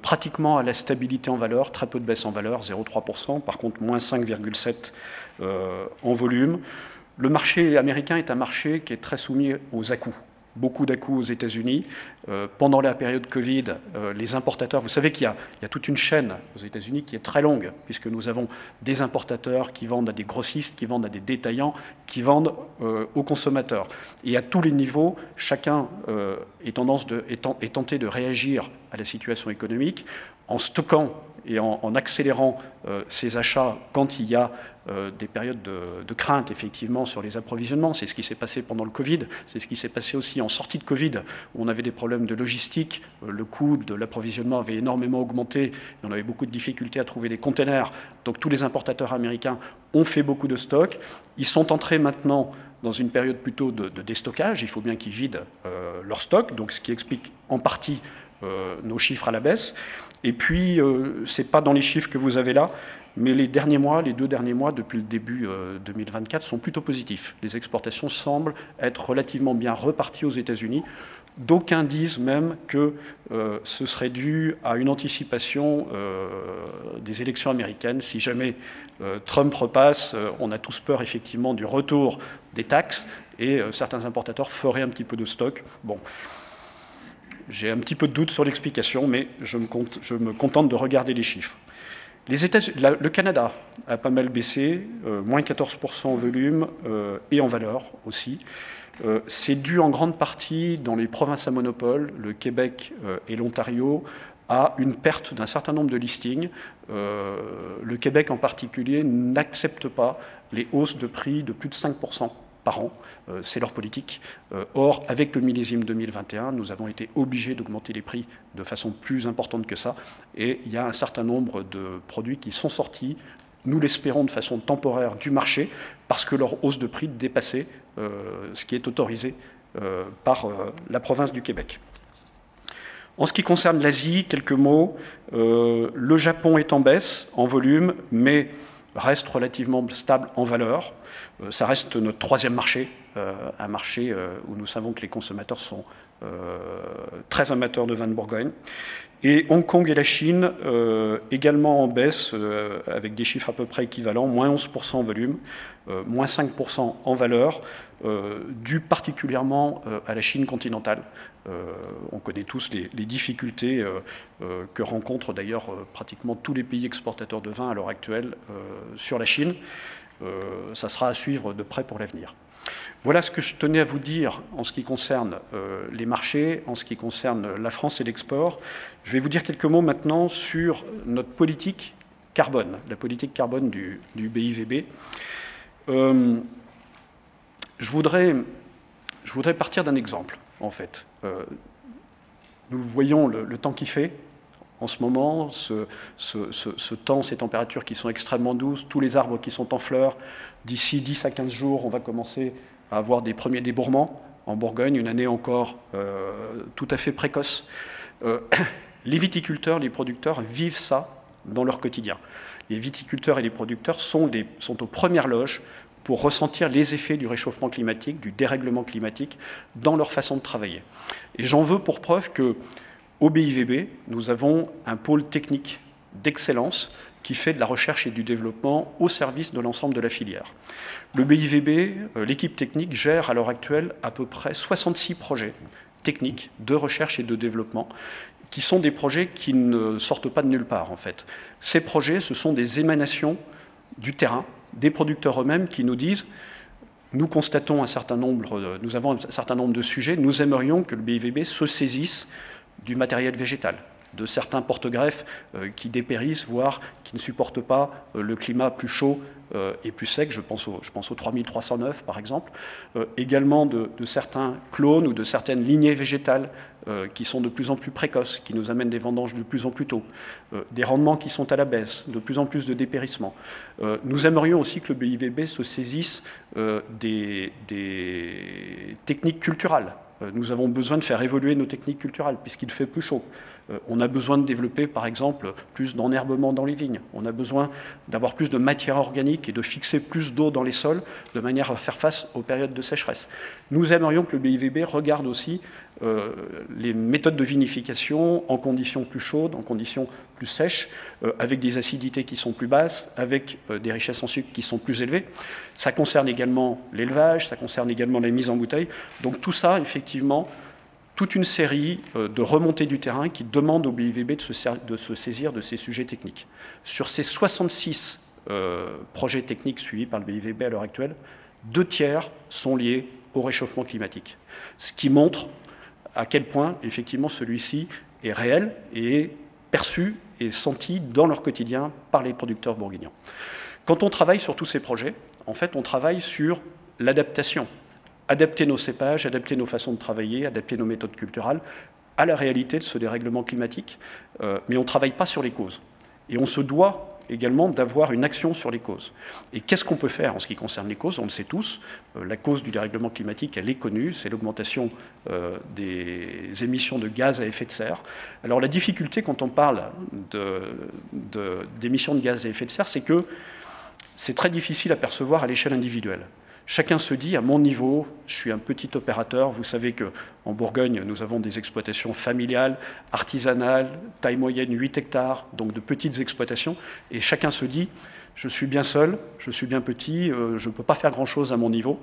pratiquement à la stabilité en valeur, très peu de baisse en valeur, 0,3%, par contre moins 5,7% en volume. Le marché américain est un marché qui est très soumis aux à-coups. Beaucoup d'à-coups aux États-Unis. Pendant la période Covid, les importateurs, vous savez qu'il y a toute une chaîne aux États-Unis qui est très longue, puisque nous avons des importateurs qui vendent à des grossistes, qui vendent à des détaillants, qui vendent aux consommateurs. Et à tous les niveaux, chacun est tenté de réagir à la situation économique en stockant et en accélérant ses achats quand il y a des périodes de crainte, effectivement, sur les approvisionnements. C'est ce qui s'est passé pendant le Covid, c'est ce qui s'est passé aussi en sortie de Covid, où on avait des problèmes de logistique, le coût de l'approvisionnement avait énormément augmenté, et on avait beaucoup de difficultés à trouver des containers, donc tous les importateurs américains ont fait beaucoup de stocks. Ils sont entrés maintenant dans une période plutôt de déstockage, il faut bien qu'ils vident leur stock, donc ce qui explique en partie nos chiffres à la baisse. Et puis, ce n'est pas dans les chiffres que vous avez là, mais les 2 derniers mois, depuis le début 2024, sont plutôt positifs. Les exportations semblent être relativement bien reparties aux États-Unis. D'aucuns disent même que ce serait dû à une anticipation des élections américaines. Si jamais Trump repasse, on a tous peur effectivement du retour des taxes et certains importateurs feraient un petit peu de stock. Bon. J'ai un petit peu de doute sur l'explication, mais je me contente de regarder les chiffres. Le Canada a pas mal baissé, moins 14% en volume et en valeur aussi. C'est dû en grande partie dans les provinces à monopole, le Québec et l'Ontario, à une perte d'un certain nombre de listings. Le Québec en particulier n'accepte pas les hausses de prix de plus de 5% par an, c'est leur politique. Or, avec le millésime 2021, nous avons été obligés d'augmenter les prix de façon plus importante que ça, et il y a un certain nombre de produits qui sont sortis, nous l'espérons de façon temporaire, du marché, parce que leur hausse de prix dépassait ce qui est autorisé par la province du Québec. En ce qui concerne l'Asie, quelques mots. Le Japon est en baisse, en volume, mais reste relativement stable en valeur. Ça reste notre troisième marché, un marché où nous savons que les consommateurs sont très amateurs de vin de Bourgogne. Et Hong Kong et la Chine, également en baisse, avec des chiffres à peu près équivalents, moins 11% en volume, moins 5% en valeur, dû particulièrement à la Chine continentale. On connaît tous les difficultés que rencontrent d'ailleurs pratiquement tous les pays exportateurs de vin à l'heure actuelle sur la Chine. Ça sera à suivre de près pour l'avenir. Voilà ce que je tenais à vous dire en ce qui concerne les marchés, en ce qui concerne la France et l'export. Je vais vous dire quelques mots maintenant sur notre politique carbone, la politique carbone du BIVB. Je voudrais partir d'un exemple, en fait. Nous voyons le temps qu'il fait en ce moment, ce temps, ces températures qui sont extrêmement douces, tous les arbres qui sont en fleurs. D'ici 10 à 15 jours, on va commencer à avoir des premiers débourrements en Bourgogne, une année encore tout à fait précoce. Les viticulteurs, les producteurs vivent ça dans leur quotidien. Les viticulteurs et les producteurs sont aux premières loges pour ressentir les effets du réchauffement climatique, du dérèglement climatique dans leur façon de travailler. Et j'en veux pour preuve qu'au BIVB, nous avons un pôle technique d'excellence qui fait de la recherche et du développement au service de l'ensemble de la filière. Le BIVB, l'équipe technique, gère à l'heure actuelle à peu près 66 projets techniques de recherche et de développement qui sont des projets qui ne sortent pas de nulle part, en fait. Ces projets, ce sont des émanations du terrain, des producteurs eux-mêmes qui nous disent « Nous constatons nous avons un certain nombre de sujets, nous aimerions que le BIVB se saisisse du matériel végétal, de certains porte-greffes qui dépérissent, voire qui ne supportent pas le climat plus chaud et plus sec, je pense au 3309 par exemple, également de certains clones ou de certaines lignées végétales qui sont de plus en plus précoces, qui nous amènent des vendanges de plus en plus tôt, des rendements qui sont à la baisse, de plus en plus de dépérissement. Nous aimerions aussi que le BIVB se saisisse des techniques culturales. Nous avons besoin de faire évoluer nos techniques culturelles puisqu'il fait plus chaud. On a besoin de développer, par exemple, plus d'enherbement dans les vignes. On a besoin d'avoir plus de matière organique et de fixer plus d'eau dans les sols de manière à faire face aux périodes de sécheresse. Nous aimerions que le BIVB regarde aussi les méthodes de vinification en conditions plus chaudes, en conditions plus sèches, avec des acidités qui sont plus basses, avec des richesses en sucre qui sont plus élevées. Ça concerne également l'élevage, ça concerne également la mise en bouteille. Donc tout ça, effectivement, toute une série de remontées du terrain qui demandent au BIVB de se saisir de ces sujets techniques. Sur ces 66 projets techniques suivis par le BIVB à l'heure actuelle, 2 tiers sont liés au réchauffement climatique. Ce qui montre à quel point, effectivement, celui-ci est réel et est perçu et senti dans leur quotidien par les producteurs bourguignons. Quand on travaille sur tous ces projets, en fait, on travaille sur l'adaptation. Adapter nos cépages, adapter nos façons de travailler, adapter nos méthodes culturelles à la réalité de ce dérèglement climatique, mais on ne travaille pas sur les causes. Et on se doit également d'avoir une action sur les causes. Et qu'est-ce qu'on peut faire en ce qui concerne les causes? On le sait tous, la cause du dérèglement climatique, elle est connue, c'est l'augmentation des émissions de gaz à effet de serre. Alors la difficulté quand on parle d'émissions de gaz à effet de serre, c'est que c'est très difficile à percevoir à l'échelle individuelle. Chacun se dit, à mon niveau, je suis un petit opérateur. Vous savez qu'en Bourgogne, nous avons des exploitations familiales, artisanales, taille moyenne 8 hectares, donc de petites exploitations. Et chacun se dit, je suis bien seul, je suis bien petit, je ne peux pas faire grand-chose à mon niveau.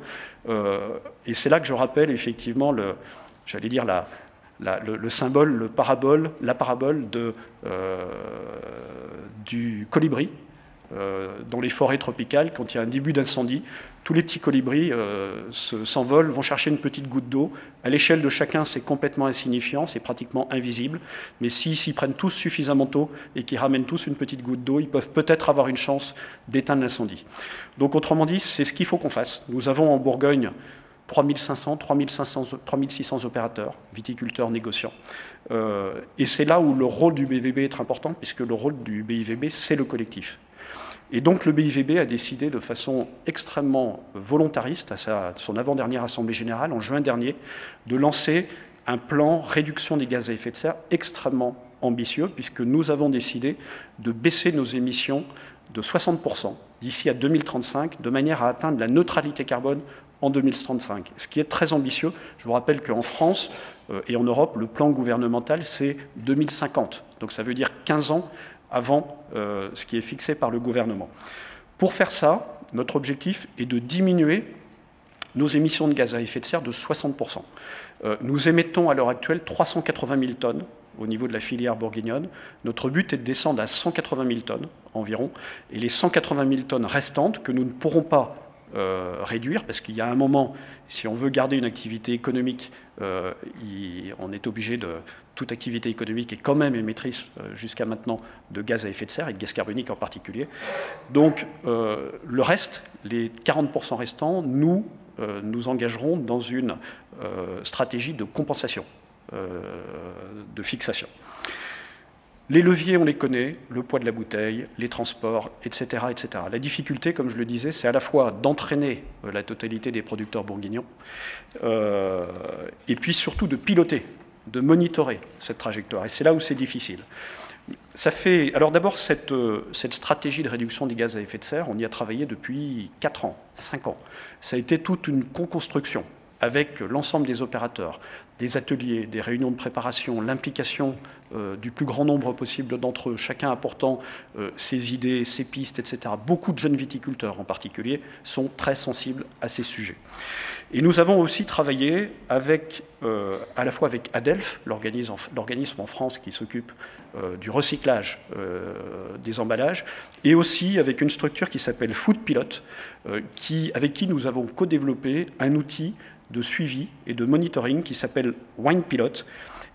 Et c'est là que je rappelle effectivement, j'allais dire, le symbole, la parabole du colibri. Dans les forêts tropicales, quand il y a un début d'incendie, tous les petits colibris s'envolent, vont chercher une petite goutte d'eau. À l'échelle de chacun, c'est complètement insignifiant, c'est pratiquement invisible. Mais s'ils s'y prennent tous suffisamment tôt et qu'ils ramènent tous une petite goutte d'eau, ils peuvent peut-être avoir une chance d'éteindre l'incendie. Donc autrement dit, c'est ce qu'il faut qu'on fasse. Nous avons en Bourgogne 3500, 3600 opérateurs, viticulteurs, négociants. Et c'est là où le rôle du BIVB est important, puisque le rôle du BIVB, c'est le collectif. Et donc le BIVB a décidé de façon extrêmement volontariste, à son avant-dernière Assemblée générale, en juin dernier, de lancer un plan réduction des gaz à effet de serre extrêmement ambitieux, puisque nous avons décidé de baisser nos émissions de 60% d'ici à 2035, de manière à atteindre la neutralité carbone en 2035, ce qui est très ambitieux. Je vous rappelle qu'en France et en Europe, le plan gouvernemental, c'est 2050. Donc ça veut dire 15 ans avant ce qui est fixé par le gouvernement. Pour faire ça, notre objectif est de diminuer nos émissions de gaz à effet de serre de 60%. Nous émettons à l'heure actuelle 380 000 tonnes au niveau de la filière bourguignonne. Notre but est de descendre à 180 000 tonnes environ. Et les 180 000 tonnes restantes que nous ne pourrons pas réduire, parce qu'il y a un moment, si on veut garder une activité économique, on est obligé de... Toute activité économique est quand même émettrice jusqu'à maintenant de gaz à effet de serre, et de gaz carbonique en particulier. Donc le reste, les 40% restants, nous engagerons dans une stratégie de compensation, de fixation. Les leviers, on les connaît, le poids de la bouteille, les transports, etc., etc. La difficulté, comme je le disais, c'est à la fois d'entraîner la totalité des producteurs bourguignons, et puis surtout de piloter, de monitorer cette trajectoire. Et c'est là où c'est difficile. Alors d'abord, cette stratégie de réduction des gaz à effet de serre, on y a travaillé depuis 4 ans, 5 ans. Ça a été toute une co-construction avec l'ensemble des opérateurs, des ateliers, des réunions de préparation, l'implication du plus grand nombre possible d'entre eux, chacun apportant ses idées, ses pistes, etc. Beaucoup de jeunes viticulteurs en particulier sont très sensibles à ces sujets. Et nous avons aussi travaillé à la fois avec ADELF, l'organisme en France qui s'occupe du recyclage des emballages, et aussi avec une structure qui s'appelle Food Pilot, avec qui nous avons co-développé un outil de suivi et de monitoring qui s'appelle Wine Pilot.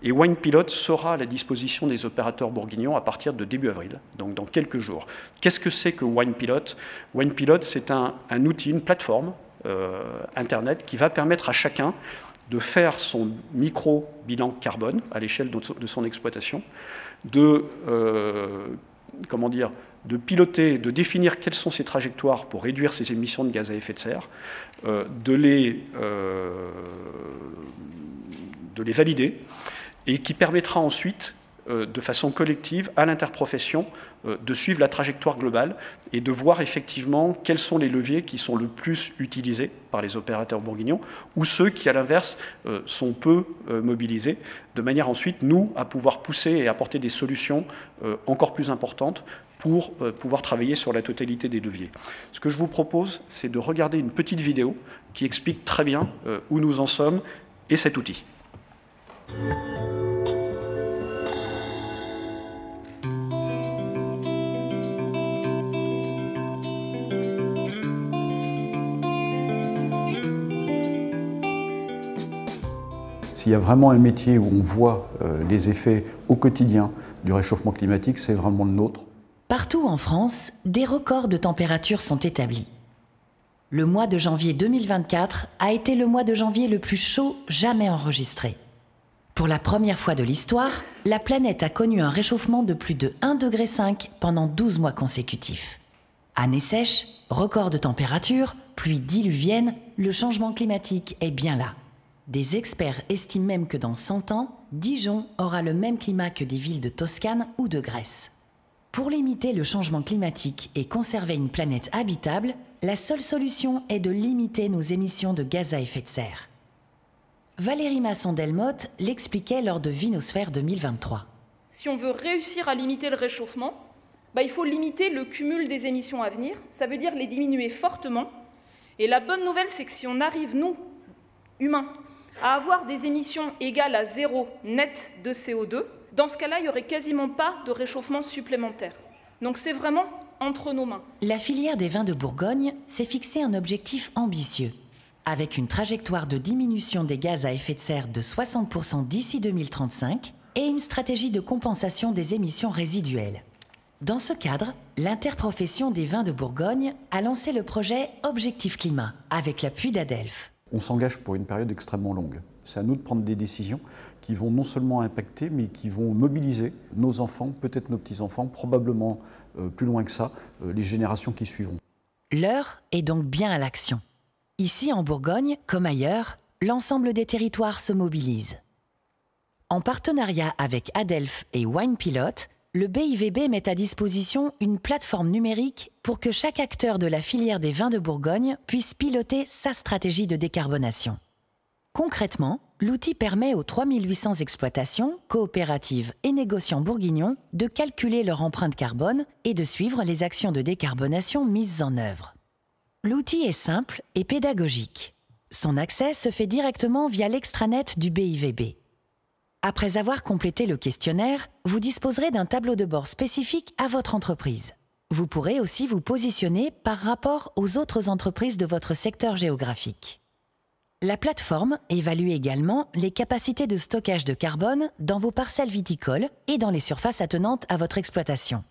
Et Wine Pilot sera à la disposition des opérateurs bourguignons à partir de début avril, donc dans quelques jours. Qu'est-ce que c'est que Wine Pilot? Wine Pilot, c'est un outil, une plateforme Internet qui va permettre à chacun de faire son micro-bilan carbone à l'échelle de son exploitation, de piloter, de définir quelles sont ses trajectoires pour réduire ses émissions de gaz à effet de serre, de les valider, et qui permettra ensuite, de façon collective, à l'interprofession, de suivre la trajectoire globale et de voir effectivement quels sont les leviers qui sont le plus utilisés par les opérateurs bourguignons ou ceux qui, à l'inverse, sont peu mobilisés, de manière ensuite, nous, à pouvoir pousser et apporter des solutions encore plus importantes pour pouvoir travailler sur la totalité des leviers. Ce que je vous propose, c'est de regarder une petite vidéo qui explique très bien où nous en sommes et cet outil. S'il y a vraiment un métier où on voit les effets au quotidien du réchauffement climatique, c'est vraiment le nôtre. Partout en France, des records de température sont établis. Le mois de janvier 2024 a été le mois de janvier le plus chaud jamais enregistré. Pour la première fois de l'histoire, la planète a connu un réchauffement de plus de 1,5 degré pendant 12 mois consécutifs. Année sèche, record de température, pluie diluvienne, le changement climatique est bien là. Des experts estiment même que dans 100 ans, Dijon aura le même climat que des villes de Toscane ou de Grèce. Pour limiter le changement climatique et conserver une planète habitable, la seule solution est de limiter nos émissions de gaz à effet de serre. Valérie Masson-Delmotte l'expliquait lors de Vinosphère 2023. Si on veut réussir à limiter le réchauffement, il faut limiter le cumul des émissions à venir, ça veut dire les diminuer fortement. Et la bonne nouvelle, c'est que si on arrive, nous, humains, à avoir des émissions égales à 0 net de CO2, dans ce cas-là, il n'y aurait quasiment pas de réchauffement supplémentaire. Donc c'est vraiment entre nos mains. La filière des vins de Bourgogne s'est fixé un objectif ambitieux, avec une trajectoire de diminution des gaz à effet de serre de 60% d'ici 2035 et une stratégie de compensation des émissions résiduelles. Dans ce cadre, l'interprofession des vins de Bourgogne a lancé le projet Objectif Climat, avec l'appui d'Adelph. On s'engage pour une période extrêmement longue. C'est à nous de prendre des décisions qui vont non seulement impacter, mais qui vont mobiliser nos enfants, peut-être nos petits-enfants, probablement plus loin que ça, les générations qui suivront. L'heure est donc bien à l'action. Ici, en Bourgogne, comme ailleurs, l'ensemble des territoires se mobilise. En partenariat avec Adelph et WinePilot, le BIVB met à disposition une plateforme numérique pour que chaque acteur de la filière des vins de Bourgogne puisse piloter sa stratégie de décarbonation. Concrètement, l'outil permet aux 3800 exploitations, coopératives et négociants bourguignons de calculer leur empreinte carbone et de suivre les actions de décarbonation mises en œuvre. L'outil est simple et pédagogique. Son accès se fait directement via l'extranet du BIVB. Après avoir complété le questionnaire, vous disposerez d'un tableau de bord spécifique à votre entreprise. Vous pourrez aussi vous positionner par rapport aux autres entreprises de votre secteur géographique. La plateforme évalue également les capacités de stockage de carbone dans vos parcelles viticoles et dans les surfaces attenantes à votre exploitation.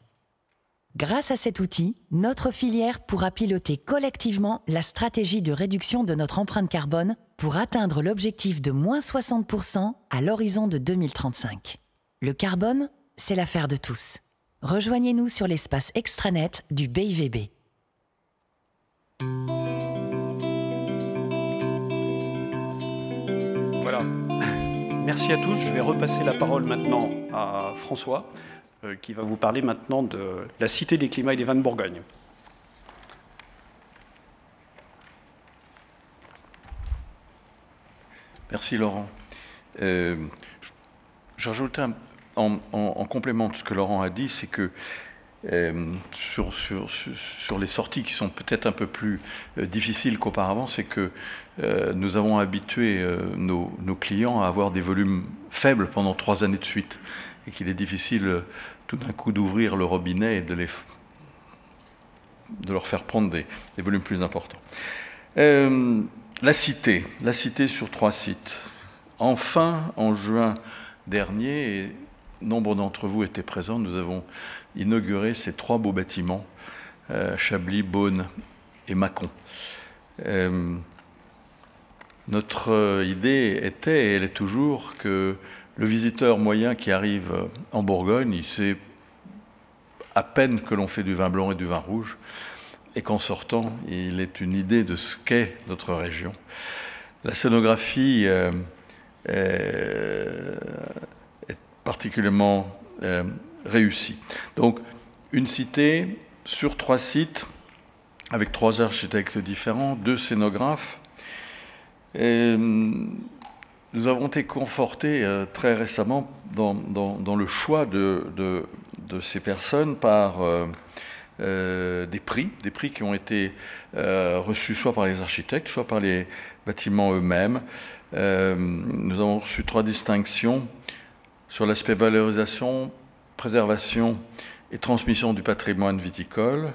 Grâce à cet outil, notre filière pourra piloter collectivement la stratégie de réduction de notre empreinte carbone pour atteindre l'objectif de moins 60% à l'horizon de 2035. Le carbone, c'est l'affaire de tous. Rejoignez-nous sur l'espace extranet du BIVB. Voilà. Merci à tous. Je vais repasser la parole maintenant à François, qui va vous parler maintenant de la Cité des climats et des vins de Bourgogne. Merci Laurent. J'ajouterai en complément de ce que Laurent a dit, c'est que sur les sorties qui sont peut-être un peu plus difficiles qu'auparavant, c'est que nous avons habitué nos clients à avoir des volumes faibles pendant 3 années de suite et qu'il est difficile tout d'un coup d'ouvrir le robinet et de leur faire prendre des volumes plus importants. La cité sur 3 sites. Enfin, en juin dernier, et nombre d'entre vous étaient présents, nous avons inauguré ces 3 beaux bâtiments, Chablis, Beaune et Mâcon. Notre idée était, et elle est toujours, que le visiteur moyen qui arrive en Bourgogne, il sait à peine que l'on fait du vin blanc et du vin rouge, et qu'en sortant, il ait une idée de ce qu'est notre région. La scénographie est particulièrement réussie. Donc, une cité sur 3 sites, avec 3 architectes différents, 2 scénographes. Et nous avons été confortés très récemment dans le choix de ces personnes par des prix qui ont été reçus soit par les architectes, soit par les bâtiments eux-mêmes. Nous avons reçu 3 distinctions sur l'aspect valorisation, préservation et transmission du patrimoine viticole,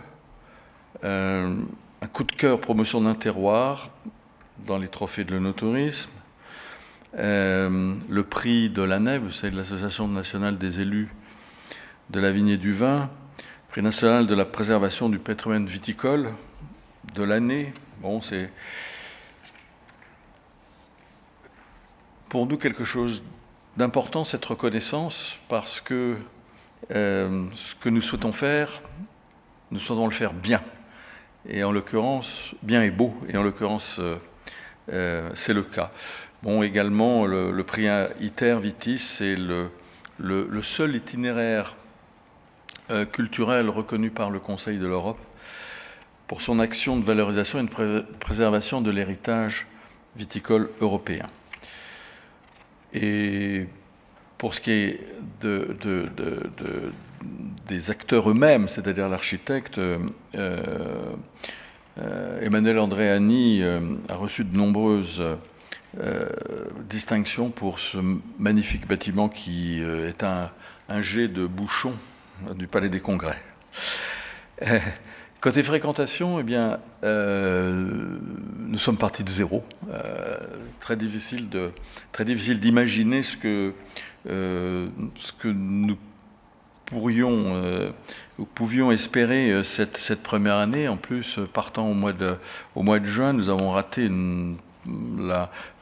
un coup de cœur promotion d'un terroir dans les trophées de l'œnotourisme, le prix de l'ANEV, vous savez, de l'Association nationale des élus de la vigne et du vin, prix national de la préservation du patrimoine viticole de l'année. Bon, c'est pour nous quelque chose d'important, cette reconnaissance, parce que ce que nous souhaitons faire, nous souhaitons le faire bien. Et en l'occurrence, bien et beau, et en l'occurrence, c'est le cas. Bon, également, le prix ITER Vitis, c'est le seul itinéraire culturel reconnu par le Conseil de l'Europe pour son action de valorisation et de préservation de l'héritage viticole européen. Et pour ce qui est des acteurs eux-mêmes, c'est-à-dire l'architecte, Emmanuel Andréani a reçu de nombreuses distinction pour ce magnifique bâtiment qui est un jet de bouchon du Palais des Congrès. Côté fréquentation, eh bien, nous sommes partis de zéro. Très difficile d'imaginer ce que nous pouvions espérer cette première année. En plus, partant au mois de juin, nous avons raté le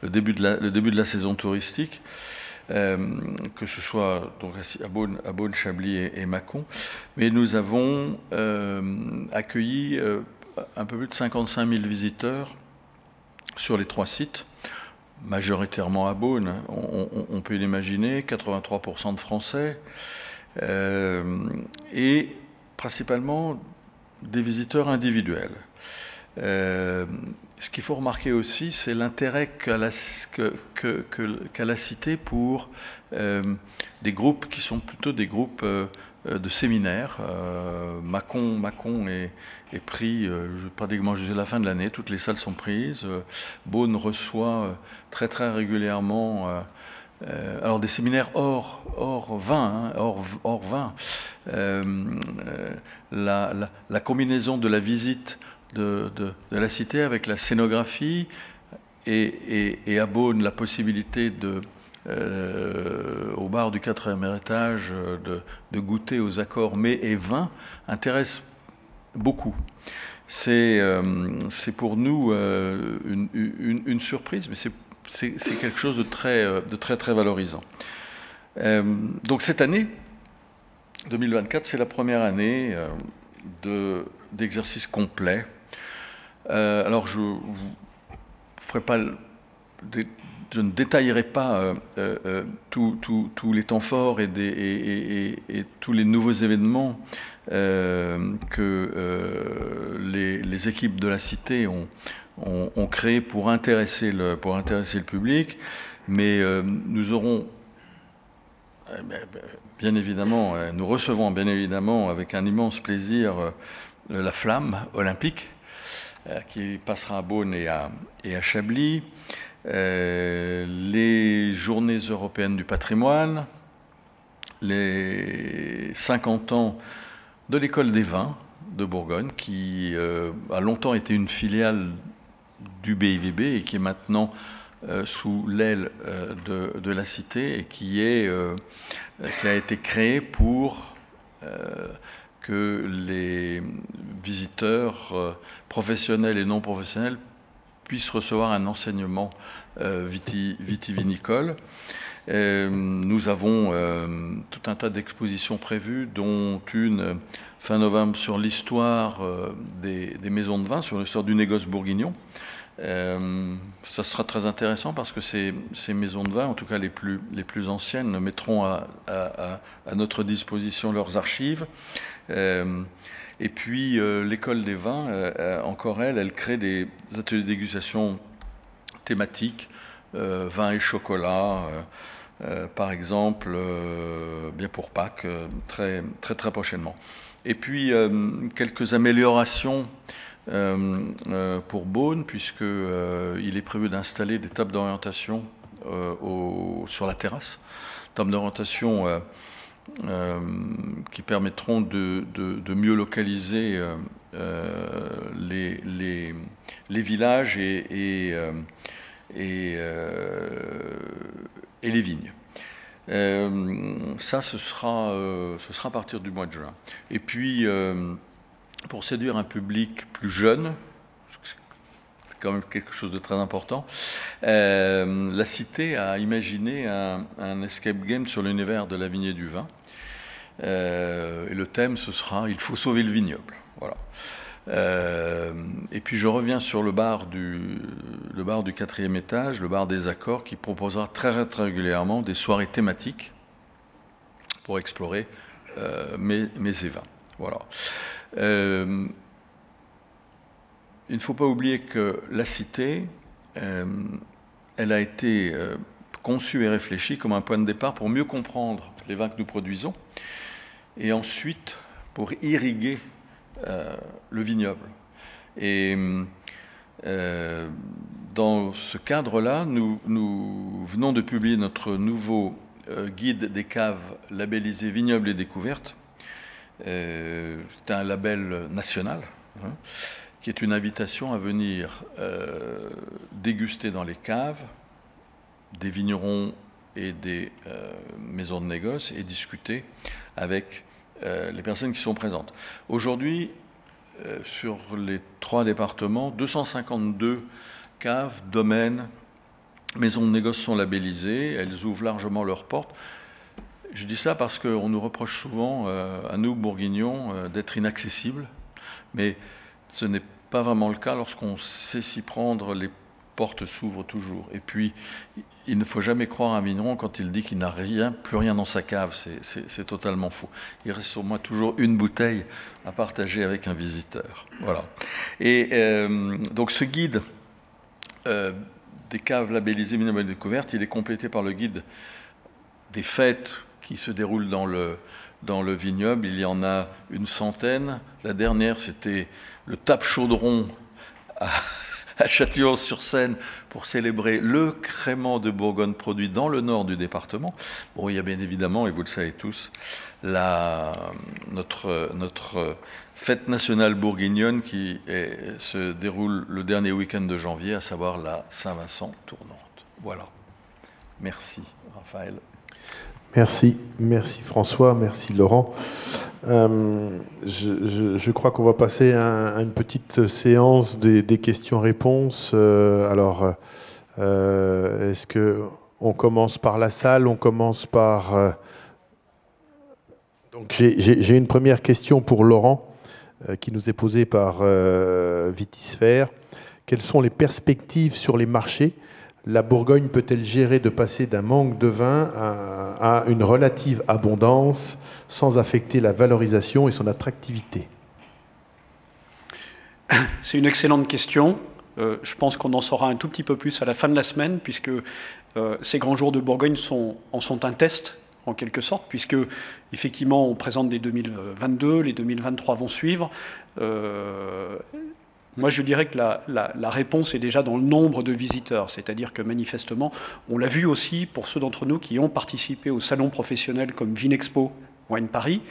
début de la saison touristique, que ce soit donc à Beaune, Chablis et Mâcon. Mais nous avons accueilli un peu plus de 55 000 visiteurs sur les 3 sites, majoritairement à Beaune, on peut l'imaginer, 83% de Français, et principalement des visiteurs individuels. Ce qu'il faut remarquer aussi, c'est l'intérêt qu'a la Cité pour des groupes qui sont plutôt des groupes de séminaires. Mâcon est pris pratiquement jusqu'à la fin de l'année, toutes les salles sont prises. Beaune reçoit très très régulièrement alors des séminaires hors vin, la combinaison de la visite de la Cité avec la scénographie et à Beaune la possibilité au bar du 4e étage de goûter aux accords mets et vins intéresse beaucoup. C'est pour nous une surprise, mais c'est quelque chose de très valorisant. Donc cette année 2024, c'est la première année d'exercice complet. Alors je ne détaillerai pas tous les temps forts et tous les nouveaux événements que les équipes de la Cité ont créé pour intéresser le public, mais nous aurons bien évidemment, nous recevons bien évidemment avec un immense plaisir la flamme olympique qui passera à Beaune et à Chablis, les journées européennes du patrimoine, les 50 ans de l'école des vins de Bourgogne, qui a longtemps été une filiale du BIVB et qui est maintenant sous l'aile de la Cité et qui a été créée pour que les visiteurs professionnels et non professionnels puissent recevoir un enseignement vitivinicole. Nous avons tout un tas d'expositions prévues, dont une fin novembre sur l'histoire des maisons de vin, sur l'histoire du négoce bourguignon. Ça sera très intéressant parce que ces maisons de vin, en tout cas les plus anciennes, mettront à notre disposition leurs archives. Et puis l'école des vins, encore elle crée des ateliers de dégustation thématiques, vin et chocolat, par exemple, bien pour Pâques, très prochainement. Et puis quelques améliorations pour Beaune, puisqu'il est prévu d'installer des tables d'orientation sur la terrasse, tables d'orientation qui permettront de mieux localiser les villages et les vignes. Ça, ce sera à partir du mois de juin. Et puis, pour séduire un public plus jeune, c'est quand même quelque chose de très important, la Cité a imaginé un escape game sur l'univers de la vigne et du vin. Et le thème, ce sera « Il faut sauver le vignoble ». Voilà. Et puis je reviens sur le bar du 4e étage, le bar des accords, qui proposera très régulièrement des soirées thématiques pour explorer mes et vins. Voilà. Il ne faut pas oublier que la Cité, elle a été conçue et réfléchie comme un point de départ pour mieux comprendre les vins que nous produisons et ensuite pour irriguer le vignoble. Et Dans ce cadre-là, nous venons de publier notre nouveau guide des caves labellisées Vignobles et Découvertes. C'est un label national, hein, qui est une invitation à venir déguster dans les caves des vignerons et des maisons de négoce et discuter avec les personnes qui sont présentes. Aujourd'hui, sur les 3 départements, 252 caves, domaines, maisons de négoce sont labellisées, elles ouvrent largement leurs portes. Je dis ça parce qu'on nous reproche souvent, à nous, Bourguignons, d'être inaccessibles, mais ce n'est pas vraiment le cas lorsqu'on sait s'y prendre, les portes s'ouvrent toujours. Et puis, il ne faut jamais croire à un vigneron quand il dit qu'il n'a plus rien dans sa cave, c'est totalement faux. Il reste sur moi toujours une bouteille à partager avec un visiteur. Voilà. Et donc ce guide des caves labellisées Vignobles et Découvertes, il est complété par le guide des fêtes qui se déroulent dans le vignoble. Il y en a une centaine. La dernière, c'était le Tape Chaudron à Châtillon-sur-Seine pour célébrer le crément de Bourgogne produit dans le nord du département. Bon, il y a bien évidemment, et vous le savez tous, notre fête nationale bourguignonne qui se déroule le dernier week-end de janvier, à savoir la Saint-Vincent tournante. Voilà. Merci, Raphaël. Merci François, merci Laurent. Je crois qu'on va passer à une petite séance des questions-réponses. Alors, est-ce qu'on commence par la salle? On commence par... Donc j'ai une première question pour Laurent, qui nous est posée par Vitisphère. Quelles sont les perspectives sur les marchés? La Bourgogne peut-elle gérer de passer d'un manque de vin à une relative abondance sans affecter la valorisation et son attractivité? C'est une excellente question. Je pense qu'on en saura un tout petit peu plus à la fin de la semaine, puisque ces grands jours de Bourgogne en sont un test, en quelque sorte, puisque effectivement on présente des 2022, les 2023 vont suivre. Moi, je dirais que la réponse est déjà dans le nombre de visiteurs, c'est-à-dire que manifestement, on l'a vu aussi pour ceux d'entre nous qui ont participé aux salons professionnels comme Vinexpo, Wine Paris,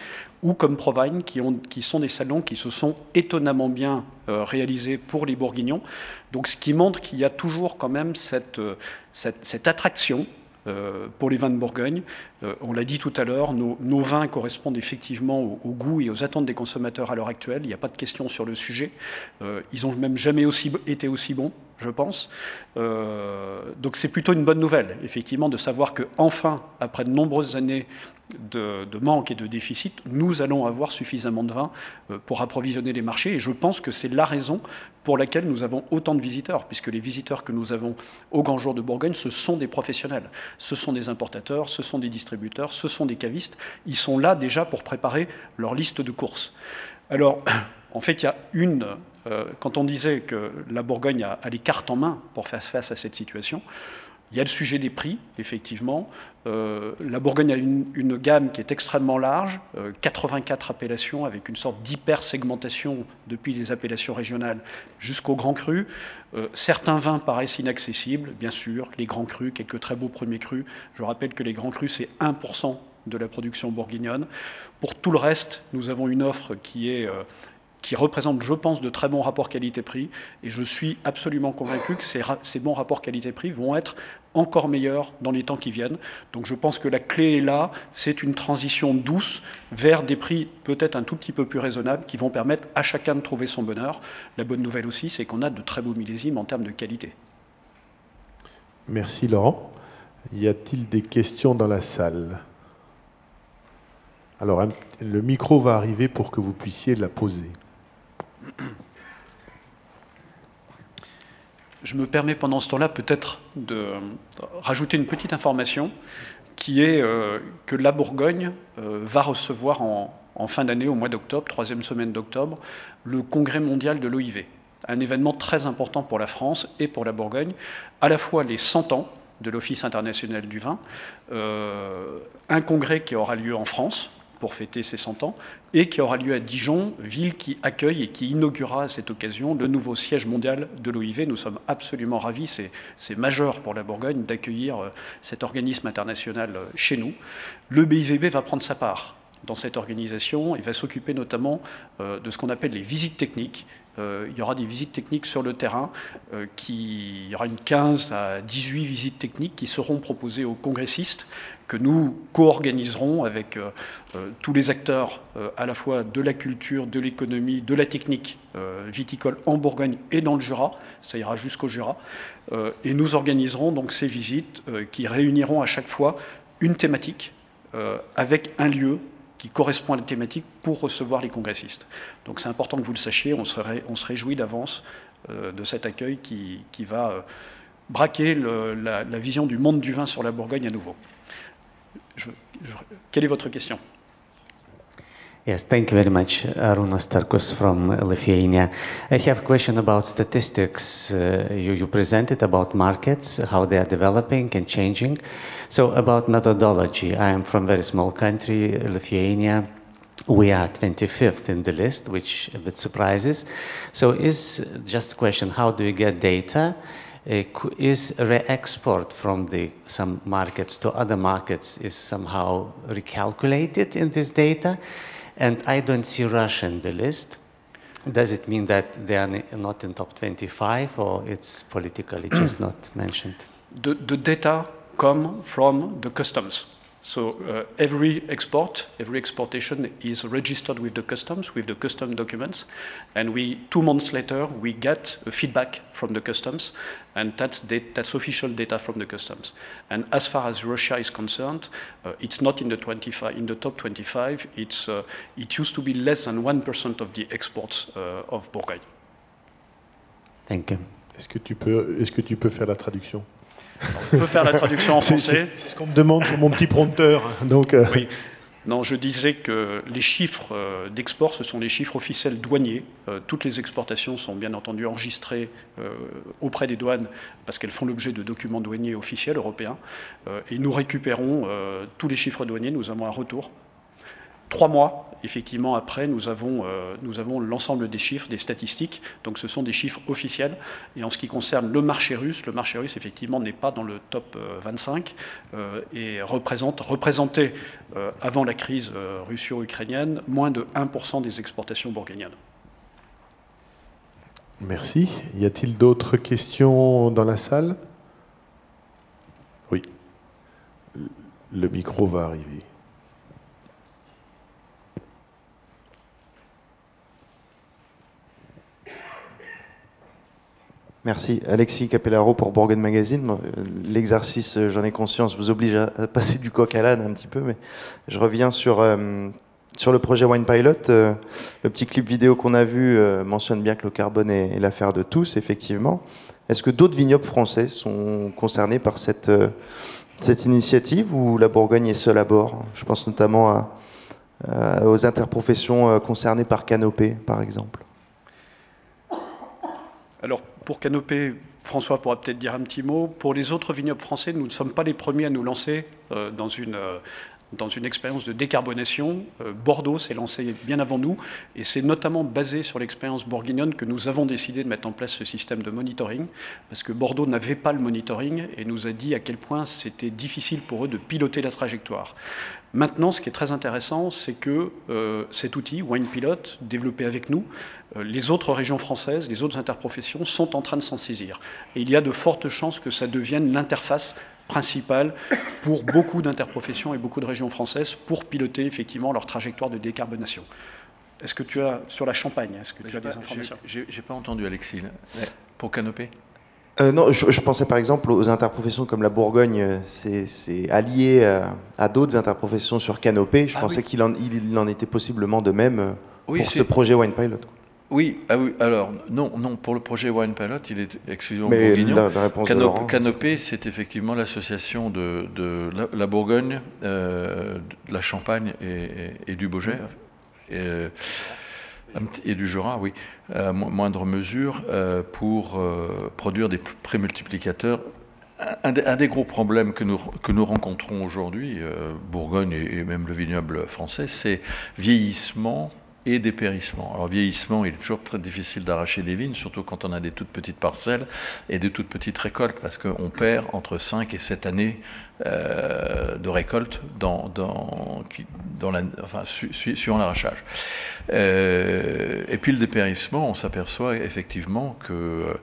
ou comme Provine, qui sont des salons qui se sont étonnamment bien réalisés pour les Bourguignons. Donc, ce qui montre qu'il y a toujours quand même cette attraction pour les vins de Bourgogne. On l'a dit tout à l'heure, nos vins correspondent effectivement au goût et aux attentes des consommateurs à l'heure actuelle. Il n'y a pas de question sur le sujet. Ils n'ont même jamais été aussi bons, je pense. Donc c'est plutôt une bonne nouvelle, effectivement, de savoir qu'enfin, après de nombreuses années de manque et de déficit, nous allons avoir suffisamment de vin pour approvisionner les marchés. Et je pense que c'est la raison pour laquelle nous avons autant de visiteurs, puisque les visiteurs que nous avons au Grand Jour de Bourgogne, ce sont des professionnels. Ce sont des importateurs, ce sont des distributeurs, ce sont des cavistes. Ils sont là déjà pour préparer leur liste de courses. Alors, en fait, il y a quand on disait que la Bourgogne a les cartes en main pour faire face à cette situation, il y a le sujet des prix, effectivement. La Bourgogne a une gamme qui est extrêmement large, 84 appellations avec une sorte d'hyper-segmentation depuis les appellations régionales jusqu'aux grands crus. Certains vins paraissent inaccessibles, bien sûr, les grands crus, quelques très beaux premiers crus. Je rappelle que les grands crus, c'est 1% de la production bourguignonne. Pour tout le reste, nous avons une offre qui représente, je pense, de très bons rapports qualité-prix. Et je suis absolument convaincu que ces bons rapports qualité-prix vont être encore meilleurs dans les temps qui viennent. Donc je pense que la clé est là. C'est une transition douce vers des prix peut-être un tout petit peu plus raisonnables qui vont permettre à chacun de trouver son bonheur. La bonne nouvelle aussi, c'est qu'on a de très beaux millésimes en termes de qualité. Merci Laurent. Y a-t-il des questions dans la salle? Alors, le micro va arriver pour que vous puissiez la poser. Je me permets pendant ce temps-là peut-être de rajouter une petite information qui est que la Bourgogne va recevoir en fin d'année, au mois d'octobre, 3e semaine d'octobre, le congrès mondial de l'OIV. Un événement très important pour la France et pour la Bourgogne, à la fois les 100 ans de l'Office international du vin, un congrès qui aura lieu en France, pour fêter ses 100 ans, et qui aura lieu à Dijon, ville qui accueille et qui inaugurera à cette occasion le nouveau siège mondial de l'OIV. Nous sommes absolument ravis, c'est majeur pour la Bourgogne d'accueillir cet organisme international chez nous. Le BIVB va prendre sa part dans cette organisation et va s'occuper notamment de ce qu'on appelle les visites techniques. Il y aura des visites techniques sur le terrain, il y aura une 15 à 18 visites techniques qui seront proposées aux congressistes, que nous co-organiserons avec tous les acteurs à la fois de la culture, de l'économie, de la technique viticole en Bourgogne et dans le Jura, ça ira jusqu'au Jura, et nous organiserons donc ces visites qui réuniront à chaque fois une thématique avec un lieu qui correspond à la thématique pour recevoir les congressistes. Donc c'est important que vous le sachiez, on se réjouit d'avance de cet accueil qui va braquer la vision du monde du vin sur la Bourgogne à nouveau. Quelle est votre question? Yes, thank you very much, Arūnas Starkus from Lithuania. I have a question about statistics you presented about markets, how they are developing and changing. So about methodology, I am from a very small country, Lithuania. We are 25th in the list, which a bit surprises. So is just a question, how do you get data? Is re-export from some markets to other markets is somehow recalculated in this data? And I don't see Russia in the list. Does it mean that they are not in top 25, or it's politically just not mentioned? The data come from the customs. So every exportation is registered with the custom documents, and 2 months later we get a feedback from the customs, and that's official data from the customs. And as far as Russia is concerned, it's not in the top 25. It used to be less than 1% of the exports of Bourgogne. Thank you. Est-ce que tu peux faire la traduction? On peut faire la traduction en français. C'est ce qu'on me demande sur mon petit prompteur. Donc, oui. Non, je disais que les chiffres d'export, ce sont les chiffres officiels douaniers. Toutes les exportations sont bien entendu enregistrées auprès des douanes parce qu'elles font l'objet de documents douaniers officiels européens. Et nous récupérons tous les chiffres douaniers, nous avons un retour. 3 mois, effectivement, après, nous avons l'ensemble des chiffres, des statistiques. Donc, ce sont des chiffres officiels. Et en ce qui concerne le marché russe, effectivement, n'est pas dans le top 25 et représentait, avant la crise russo-ukrainienne, moins de 1% des exportations bourguignonnes. Merci. Y a-t-il d'autres questions dans la salle? Oui. Le micro va arriver. Merci. Alexis Capellaro pour Bourgogne Magazine. L'exercice, j'en ai conscience, vous oblige à passer du coq à l'âne un petit peu, mais je reviens sur le projet Wine Pilot. Le petit clip vidéo qu'on a vu mentionne bien que le carbone est l'affaire de tous, effectivement. Est-ce que d'autres vignobles français sont concernés par cette initiative ou la Bourgogne est seule à bord? Je pense notamment aux interprofessions concernées par Canopée, par exemple. Alors, pour Canopée, François pourra peut-être dire un petit mot. Pour les autres vignobles français, nous ne sommes pas les premiers à nous lancer dans une expérience de décarbonation. Bordeaux s'est lancé bien avant nous, et c'est notamment basé sur l'expérience bourguignonne que nous avons décidé de mettre en place ce système de monitoring, parce que Bordeaux n'avait pas le monitoring et nous a dit à quel point c'était difficile pour eux de piloter la trajectoire. Maintenant, ce qui est très intéressant, c'est que cet outil, Wine Pilot, développé avec nous, les autres régions françaises, les autres interprofessions sont en train de s'en saisir. Et il y a de fortes chances que ça devienne l'interface principale pour beaucoup d'interprofessions et beaucoup de régions françaises pour piloter effectivement leur trajectoire de décarbonation. Est-ce que tu as, sur la Champagne, est-ce que tu as des informations? J'ai pas entendu, Alexis. Pour Canopée? Non, je pensais par exemple aux interprofessions comme la Bourgogne, c'est allié à d'autres interprofessions sur Canopée. Je pensais qu'il en était possiblement de même pour ce projet Wine Pilot. Oui, alors non, pour le projet Wine Pilot, il est exclusivement bourguignon. Canopée, c'est effectivement l'association de la Bourgogne, de la Champagne et du Beaujolais. Et du Jura, oui, à moindre mesure, pour produire des prémultiplicateurs Un des gros problèmes que nous rencontrons aujourd'hui, Bourgogne et même le vignoble français, c'est vieillissement et dépérissement. Alors vieillissement, il est toujours très difficile d'arracher des vignes, surtout quand on a des toutes petites parcelles et de toutes petites récoltes, parce qu'on perd entre 5 et 7 années de récolte suivant l'arrachage. Et puis le dépérissement, on s'aperçoit effectivement que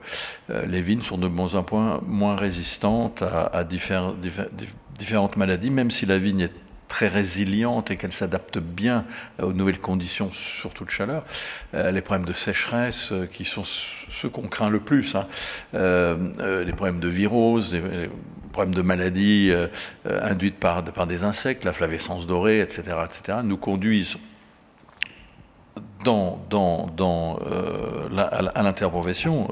les vignes sont de moins en moins résistantes à différentes maladies, même si la vigne est très résiliente et qu'elle s'adapte bien aux nouvelles conditions, surtout de chaleur. Les problèmes de sécheresse, qui sont ceux qu'on craint le plus, hein. Les problèmes de virose, les problèmes de maladies induites par des insectes, la flavescence dorée, etc., nous conduisent à l'interprofession,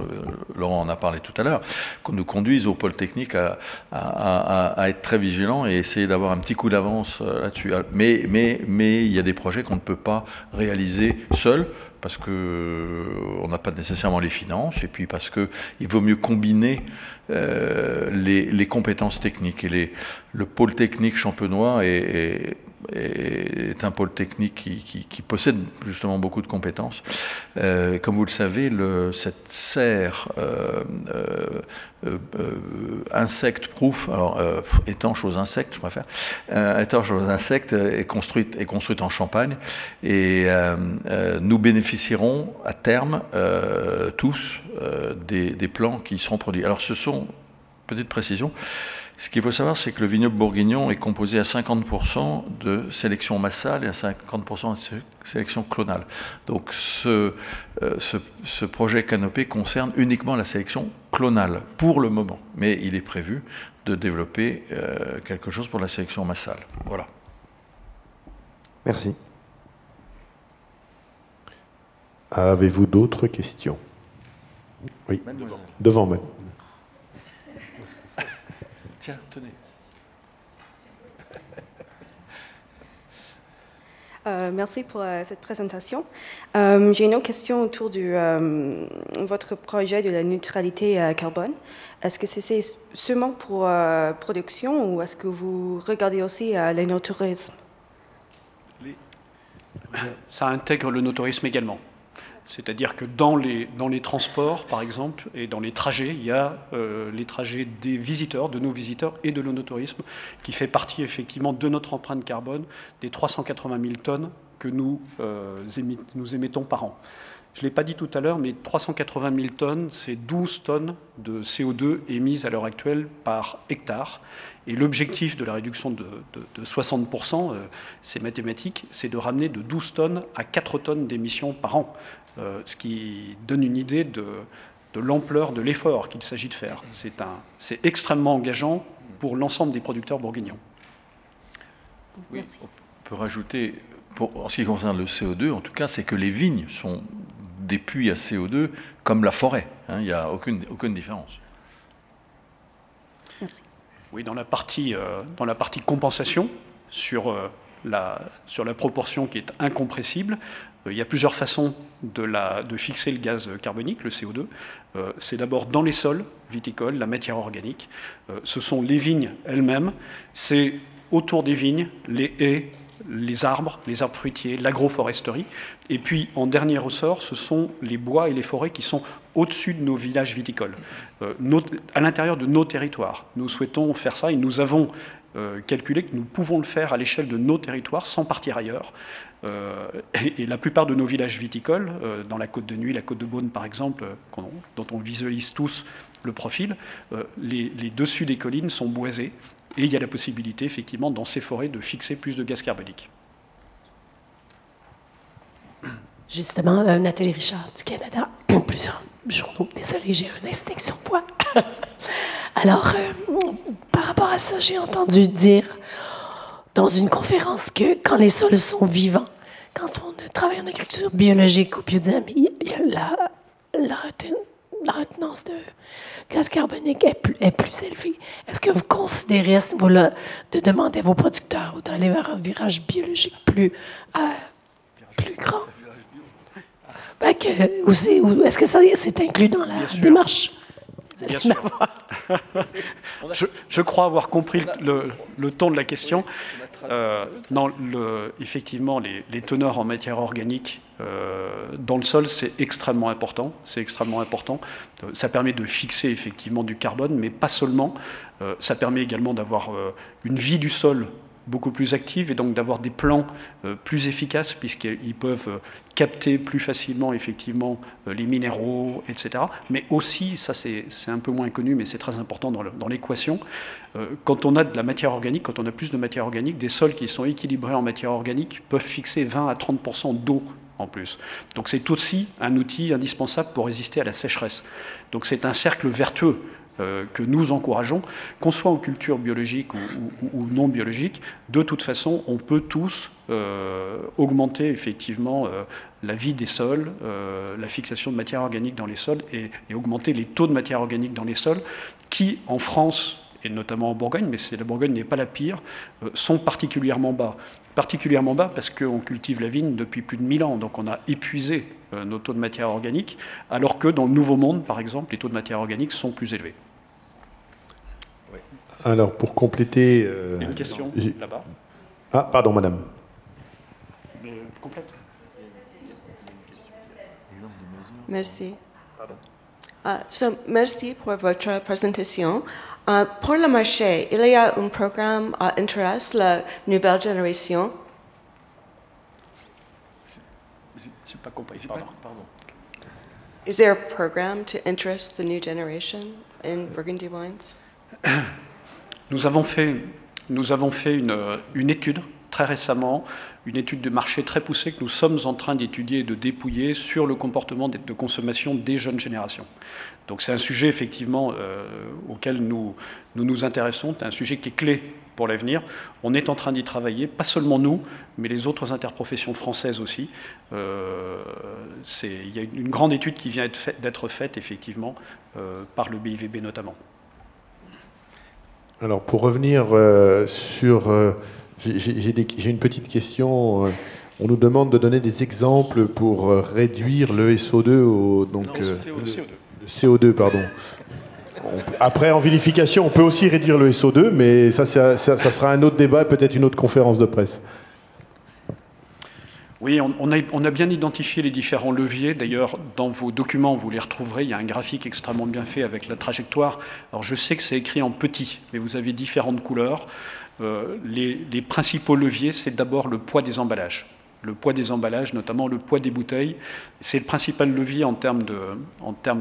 Laurent en a parlé tout à l'heure, qu'on nous conduise au pôle technique à être très vigilants et essayer d'avoir un petit coup d'avance là-dessus. Mais il y a des projets qu'on ne peut pas réaliser seul, parce qu'on n'a pas nécessairement les finances, et puis parce qu'il vaut mieux combiner les compétences techniques. Et le pôle technique champenois est un pôle technique qui possède justement beaucoup de compétences. Comme vous le savez, cette serre insect-proof, alors étanche aux insectes, je préfère, étanche aux insectes, est construite en Champagne, et nous bénéficierons à terme tous des plants qui seront produits. Alors ce sont, petite précision, ce qu'il faut savoir, c'est que le vignoble bourguignon est composé à 50% de sélection massale et à 50% de sélection clonale. Donc ce projet Canopée concerne uniquement la sélection clonale pour le moment. Mais il est prévu de développer quelque chose pour la sélection massale. Voilà. Merci. Avez-vous d'autres questions? Oui, devant moi. Tiens, tenez. Merci pour cette présentation. J'ai une autre question autour de votre projet de la neutralité carbone. Est-ce que c'est seulement pour production, ou est-ce que vous regardez aussi l'énotourisme? Ça intègre le no-tourisme également. C'est-à-dire que dans les transports, par exemple, et dans les trajets, il y a les trajets des visiteurs, de nos visiteurs et de l'onotourisme, qui fait partie effectivement de notre empreinte carbone, des 380 000 tonnes que nous émettons par an. Je ne l'ai pas dit tout à l'heure, mais 380 000 tonnes, c'est 12 tonnes de CO2 émises à l'heure actuelle par hectare. Et l'objectif de la réduction de 60%, c'est mathématique, c'est de ramener de 12 tonnes à 4 tonnes d'émissions par an. Ce qui donne une idée de l'ampleur de l'effort qu'il s'agit de faire. C'est extrêmement engageant pour l'ensemble des producteurs bourguignons. Oui, on peut rajouter, en ce qui concerne le CO2, en tout cas, c'est que les vignes sont des puits à CO2 comme la forêt. Hein, il n'y a aucune différence. Merci. Oui, dans la partie compensation, sur la proportion qui est incompressible, il y a plusieurs façons de fixer le gaz carbonique, le CO2. C'est d'abord dans les sols viticoles, la matière organique. Ce sont les vignes elles-mêmes. C'est autour des vignes, les haies, les arbres fruitiers, l'agroforesterie. Et puis, en dernier ressort, ce sont les bois et les forêts qui sont au-dessus de nos villages viticoles, à l'intérieur de nos territoires. Nous souhaitons faire ça et nous avons calculé que nous pouvons le faire à l'échelle de nos territoires sans partir ailleurs. Et la plupart de nos villages viticoles, dans la Côte de Nuit, la Côte de Beaune par exemple, dont on visualise tous le profil, les dessus des collines sont boisés, et il y a la possibilité effectivement dans ces forêts de fixer plus de gaz carbonique. Justement, Nathalie Richard du Canada, plusieurs journaux, désolé, j'ai une extinction de voix. Alors, par rapport à ça, j'ai entendu dire dans une conférence que quand les sols sont vivants, quand on travaille en agriculture biologique ou biodynamique, la retenance de gaz carbonique est plus élevée. Est-ce que vous considérez à ce niveau-là de demander à vos producteurs ou d'aller vers un virage biologique plus grand? Est-ce que ça c'est inclus dans la démarche? allez en avoir. Je crois avoir compris le ton de la question. Non, effectivement, les teneurs en matière organique dans le sol, c'est extrêmement important. C'est extrêmement important. Ça permet de fixer effectivement du carbone, mais pas seulement. Ça permet également d'avoir une vie du sol beaucoup plus active et donc d'avoir des plants plus efficaces puisqu'ils peuvent capter plus facilement effectivement les minéraux, etc. Mais aussi, ça c'est un peu moins connu, mais c'est très important dans l'équation, quand on a de la matière organique, quand on a plus de matière organique, des sols qui sont équilibrés en matière organique peuvent fixer 20 à 30% d'eau en plus. Donc c'est aussi un outil indispensable pour résister à la sécheresse. Donc c'est un cercle vertueux que nous encourageons, qu'on soit en culture biologique ou non biologique. De toute façon, on peut tous augmenter effectivement la vie des sols, la fixation de matière organique dans les sols et augmenter les taux de matière organique dans les sols qui, en France, et notamment en Bourgogne, mais la Bourgogne n'est pas la pire, sont particulièrement bas. Particulièrement bas parce qu'on cultive la vigne depuis plus de 1000 ans, donc on a épuisé nos taux de matière organique, alors que dans le Nouveau Monde, par exemple, les taux de matière organique sont plus élevés. Alors, pour compléter... Une question là-bas. Ah, pardon, madame. Complète. Merci. Merci pour votre présentation. Pour le marché, il y a un programme qui intéresse la nouvelle génération. Je n'ai pas compris. Pardon. Is there a program to interest the new generation in Burgundy wines? Nous avons fait une étude très récemment, une étude de marché très poussée que nous sommes en train d'étudier et de dépouiller sur le comportement de consommation des jeunes générations. Donc c'est un sujet effectivement auquel nous nous intéressons, c'est un sujet qui est clé pour l'avenir. On est en train d'y travailler, pas seulement nous, mais les autres interprofessions françaises aussi. Il y a une grande étude qui vient d'être faite effectivement par le BIVB notamment. Alors, pour revenir sur... J'ai une petite question. On nous demande de donner des exemples pour réduire le SO2, le CO2, pardon. Après, en vinification, on peut aussi réduire le SO2, mais ça sera un autre débat, peut-être une autre conférence de presse. Oui, on a bien identifié les différents leviers. D'ailleurs, dans vos documents, vous les retrouverez. Il y a un graphique extrêmement bien fait avec la trajectoire. Alors, je sais que c'est écrit en petit, mais vous avez différentes couleurs. Les principaux leviers, c'est d'abord le poids des emballages. Le poids des emballages, notamment le poids des bouteilles, c'est le principal levier en termes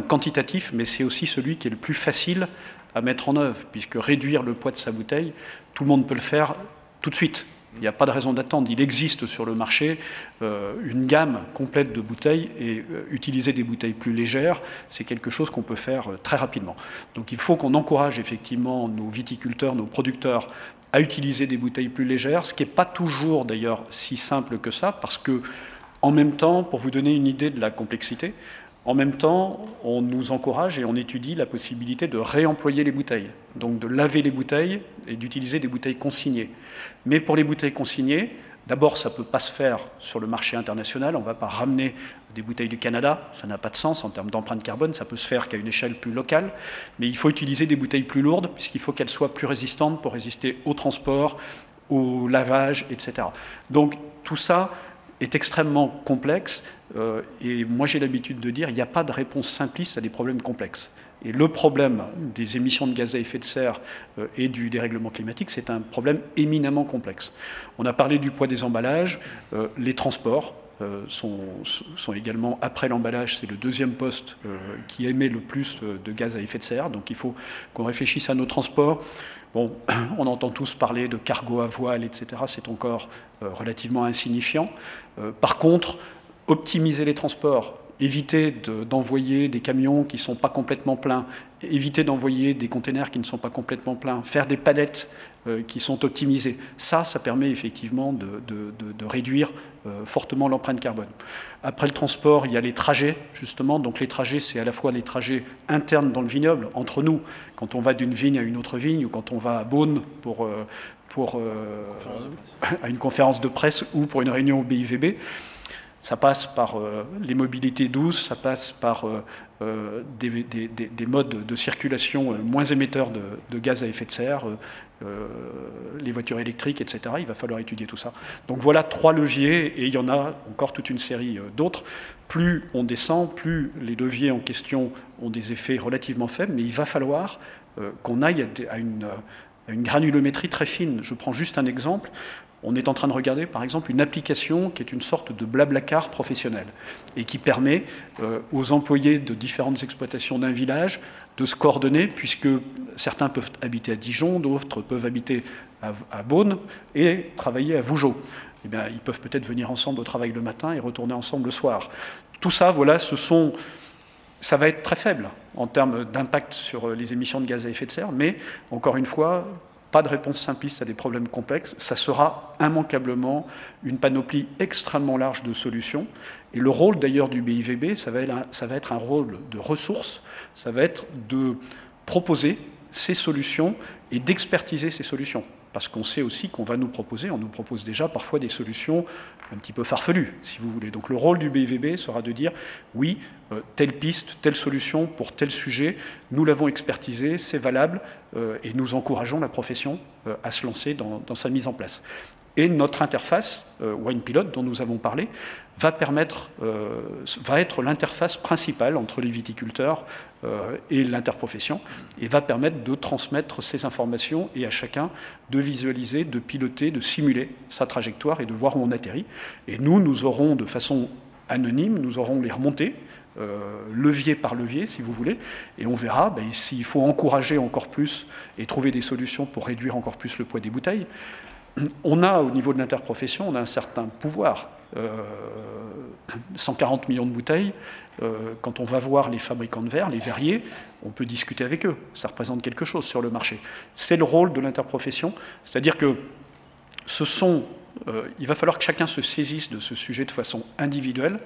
quantitatifs, mais c'est aussi celui qui est le plus facile à mettre en œuvre, puisque réduire le poids de sa bouteille, tout le monde peut le faire tout de suite. Il n'y a pas de raison d'attendre. Il existe sur le marché une gamme complète de bouteilles et utiliser des bouteilles plus légères, c'est quelque chose qu'on peut faire très rapidement. Donc il faut qu'on encourage effectivement nos viticulteurs, nos producteurs à utiliser des bouteilles plus légères, ce qui n'est pas toujours d'ailleurs si simple que ça, parce que en même temps, pour vous donner une idée de la complexité, en même temps, on nous encourage et on étudie la possibilité de réemployer les bouteilles, donc de laver les bouteilles et d'utiliser des bouteilles consignées. Mais pour les bouteilles consignées, d'abord, ça ne peut pas se faire sur le marché international, on ne va pas ramener des bouteilles du Canada, ça n'a pas de sens en termes d'empreinte carbone, ça peut se faire qu'à une échelle plus locale, mais il faut utiliser des bouteilles plus lourdes, puisqu'il faut qu'elles soient plus résistantes pour résister au transport, au lavage, etc. Donc tout ça est extrêmement complexe, et moi j'ai l'habitude de dire qu'il n'y a pas de réponse simpliste à des problèmes complexes. Et le problème des émissions de gaz à effet de serre et du dérèglement climatique, c'est un problème éminemment complexe. On a parlé du poids des emballages, les transports sont également, après l'emballage, c'est le deuxième poste qui émet le plus de gaz à effet de serre, donc il faut qu'on réfléchisse à nos transports. Bon, on entend tous parler de cargo à voile, etc., c'est encore relativement insignifiant. Par contre, optimiser les transports, éviter d'envoyer des camions qui ne sont pas complètement pleins, éviter d'envoyer des containers qui ne sont pas complètement pleins, faire des palettes qui sont optimisées. Ça permet effectivement de réduire fortement l'empreinte carbone. Après le transport, il y a les trajets, justement. Donc les trajets, c'est à la fois les trajets internes dans le vignoble, entre nous, quand on va d'une vigne à une autre vigne, ou quand on va à Beaune à une conférence de presse ou pour une réunion au BIVB. Ça passe par les mobilités douces, ça passe par des modes de circulation moins émetteurs de gaz à effet de serre, les voitures électriques, etc. Il va falloir étudier tout ça. Donc voilà 3 leviers, et il y en a encore toute une série d'autres. Plus on descend, plus les leviers en question ont des effets relativement faibles, mais il va falloir qu'on aille à une granulométrie très fine. Je prends juste un exemple. On est en train de regarder, par exemple, une application qui est une sorte de blablacar professionnel et qui permet aux employés de différentes exploitations d'un village de se coordonner, puisque certains peuvent habiter à Dijon, d'autres peuvent habiter à Beaune et travailler à Vougeot. Eh bien, ils peuvent peut-être venir ensemble au travail le matin et retourner ensemble le soir. Tout ça, voilà, ça va être très faible en termes d'impact sur les émissions de gaz à effet de serre, mais encore une fois, pas de réponse simpliste à des problèmes complexes. Ça sera immanquablement une panoplie extrêmement large de solutions. Et le rôle d'ailleurs du BIVB, ça va être un rôle de ressources, ça va être de proposer ces solutions et d'expertiser ces solutions. Parce qu'on sait aussi qu'on va nous proposer, on nous propose déjà parfois des solutions un petit peu farfelues, si vous voulez. Donc le rôle du BIVB sera de dire, oui, telle piste, telle solution pour tel sujet, nous l'avons expertisé, c'est valable, et nous encourageons la profession à se lancer dans sa mise en place. Et notre interface, WinePilot, dont nous avons parlé, va être l'interface principale entre les viticulteurs et l'interprofession, et va permettre de transmettre ces informations et à chacun de visualiser, de piloter, de simuler sa trajectoire et de voir où on atterrit. Et nous aurons de façon anonyme, nous aurons les remontées, levier par levier, si vous voulez, et on verra s'il faut encourager encore plus et trouver des solutions pour réduire encore plus le poids des bouteilles. On a, au niveau de l'interprofession, on a un certain pouvoir. 140 millions de bouteilles, quand on va voir les fabricants de verre, les verriers, on peut discuter avec eux. Ça représente quelque chose sur le marché. C'est le rôle de l'interprofession, c'est-à-dire que il va falloir que chacun se saisisse de ce sujet de façon individuelle,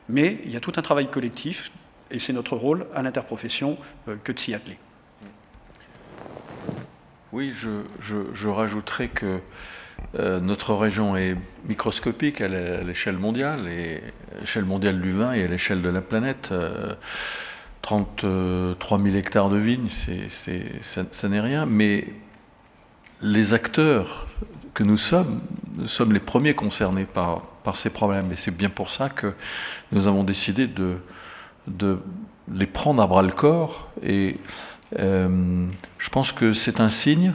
mais il y a tout un travail collectif, et c'est notre rôle à l'interprofession que de s'y atteler. Oui, je rajouterais que notre région est microscopique à l'échelle mondiale, et à l'échelle mondiale du vin et à l'échelle de la planète. 33 000 hectares de vignes, ça n'est rien, mais les acteurs que nous sommes les premiers concernés par ces problèmes, et c'est bien pour ça que nous avons décidé de les prendre à bras-le-corps, et je pense que c'est un signe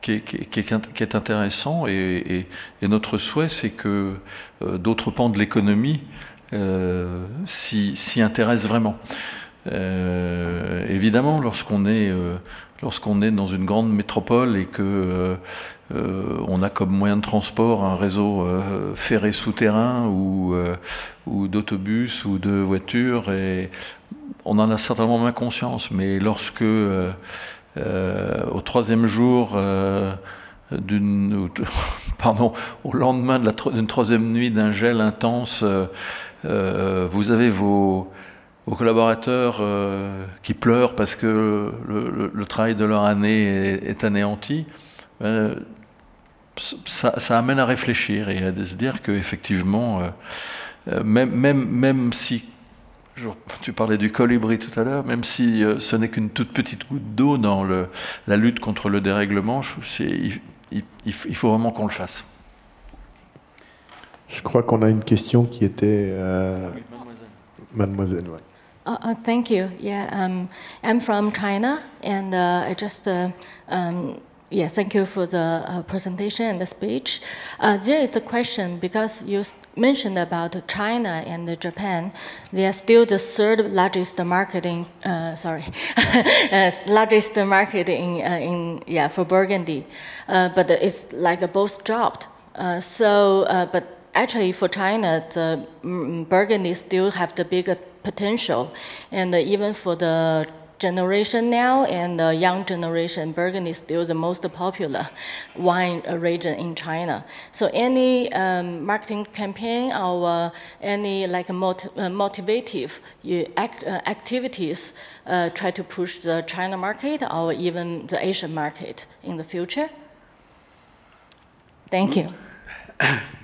qui est intéressant, et notre souhait, c'est que d'autres pans de l'économie s'y intéressent vraiment. Évidemment, lorsqu'on est dans une grande métropole et que on a comme moyen de transport un réseau ferré souterrain ou d'autobus ou de voitures, et on en a certainement moins conscience, mais lorsque au troisième jour au lendemain d'une troisième nuit d'un gel intense, vous avez vos collaborateurs qui pleurent parce que le travail de leur année est anéanti, ça amène à réfléchir et à se dire qu'effectivement, même si, tu parlais du colibri tout à l'heure, même si ce n'est qu'une toute petite goutte d'eau dans la lutte contre le dérèglement, il faut vraiment qu'on le fasse. Je crois qu'on a une question qui était... Mademoiselle, ouais. Thank you. Yeah, I'm from China, and I just thank you for the presentation and the speech. There is a question, because you mentioned about China and Japan. They are still the third largest marketing. Largest market for Burgundy, but it's like both dropped. But actually, for China, the Burgundy still have the bigger potential, and even for the generation now and the young generation, Burgundy is still the most popular wine region in China. So any marketing campaign or any like motivative activities try to push the China market or even the Asian market in the future? Thank you.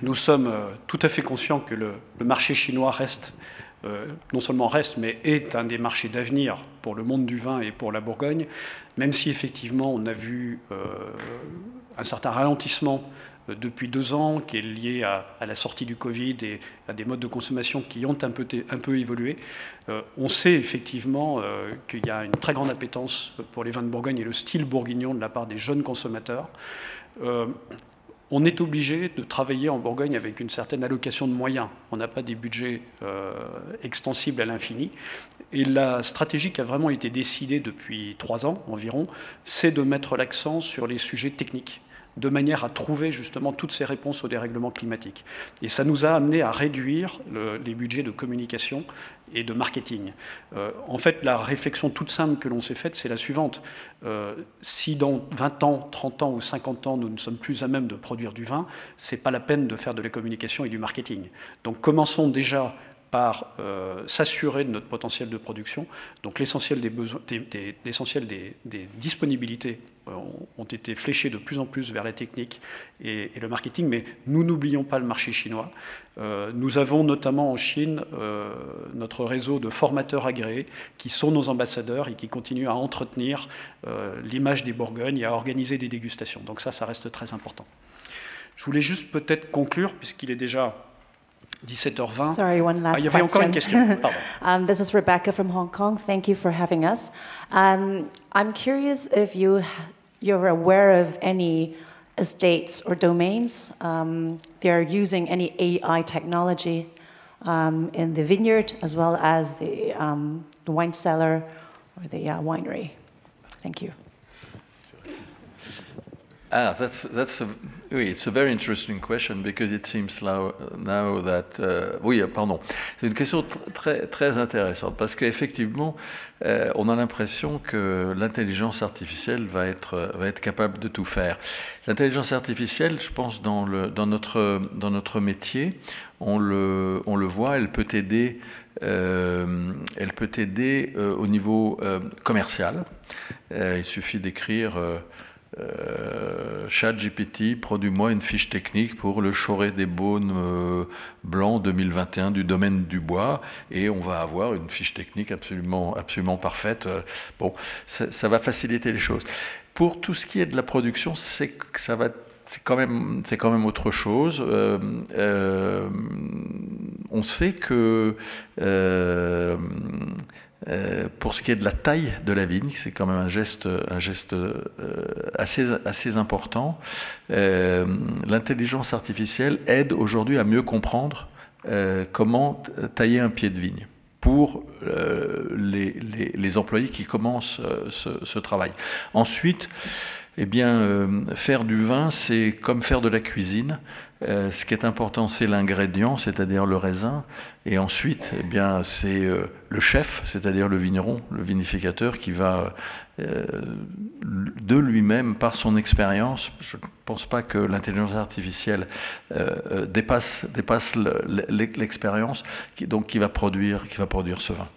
nous sommes tout à fait conscients que le marché chinois reste, non seulement reste, mais est un des marchés d'avenir pour le monde du vin et pour la Bourgogne, même si effectivement on a vu un certain ralentissement depuis 2 ans, qui est lié à la sortie du Covid et à des modes de consommation qui ont un peu évolué. On sait effectivement qu'il y a une très grande appétence pour les vins de Bourgogne et le style bourguignon de la part des jeunes consommateurs. On est obligé de travailler en Bourgogne avec une certaine allocation de moyens. On n'a pas des budgets extensibles à l'infini. Et la stratégie qui a vraiment été décidée depuis 3 ans environ, c'est de mettre l'accent sur les sujets techniques, de manière à trouver justement toutes ces réponses au dérèglement climatique. Et ça nous a amené à réduire les budgets de communication et de marketing. En fait, la réflexion toute simple que l'on s'est faite, c'est la suivante. Si dans 20 ans, 30 ans ou 50 ans, nous ne sommes plus à même de produire du vin, ce n'est pas la peine de faire de la communication et du marketing. Donc commençons déjà par s'assurer de notre potentiel de production. Donc l'essentiel des disponibilités ont été fléchés de plus en plus vers la technique et le marketing, mais nous n'oublions pas le marché chinois. Nous avons notamment en Chine notre réseau de formateurs agréés qui sont nos ambassadeurs et qui continuent à entretenir l'image des Bourgognes et à organiser des dégustations. Donc ça reste très important. Je voulais juste peut-être conclure, puisqu'il est déjà 17h20. Sorry, one last question. Il y avait encore une question. Pardon. This is Rebecca from Hong Kong. Thank you for having us. I'm curious if you're aware of any estates or domains they're using any AI technology in the vineyard as well as the wine cellar or the winery. Thank you. It's a very interesting question because it seems now that oui, pardon. C'est une question très intéressante parce qu'effectivement, on a l'impression que l'intelligence artificielle va être capable de tout faire. L'intelligence artificielle, je pense, dans notre métier, on le voit, elle peut aider au niveau commercial. Il suffit d'écrire ChatGPT, produis-moi une fiche technique pour le Chauray des Beaunes blanc 2021 du domaine du bois, et on va avoir une fiche technique absolument parfaite. Bon, ça va faciliter les choses. Pour tout ce qui est de la production, c'est quand même autre chose. On sait que pour ce qui est de la taille de la vigne, c'est quand même un geste assez important. L'intelligence artificielle aide aujourd'hui à mieux comprendre comment tailler un pied de vigne pour les employés qui commencent ce travail. Ensuite, eh bien, faire du vin, c'est comme faire de la cuisine. Ce qui est important, c'est l'ingrédient, c'est-à-dire le raisin. Et ensuite, eh bien, c'est le chef, c'est-à-dire le vigneron, le vinificateur, qui va de lui-même, par son expérience, je ne pense pas que l'intelligence artificielle dépasse l'expérience, qui va produire ce vin.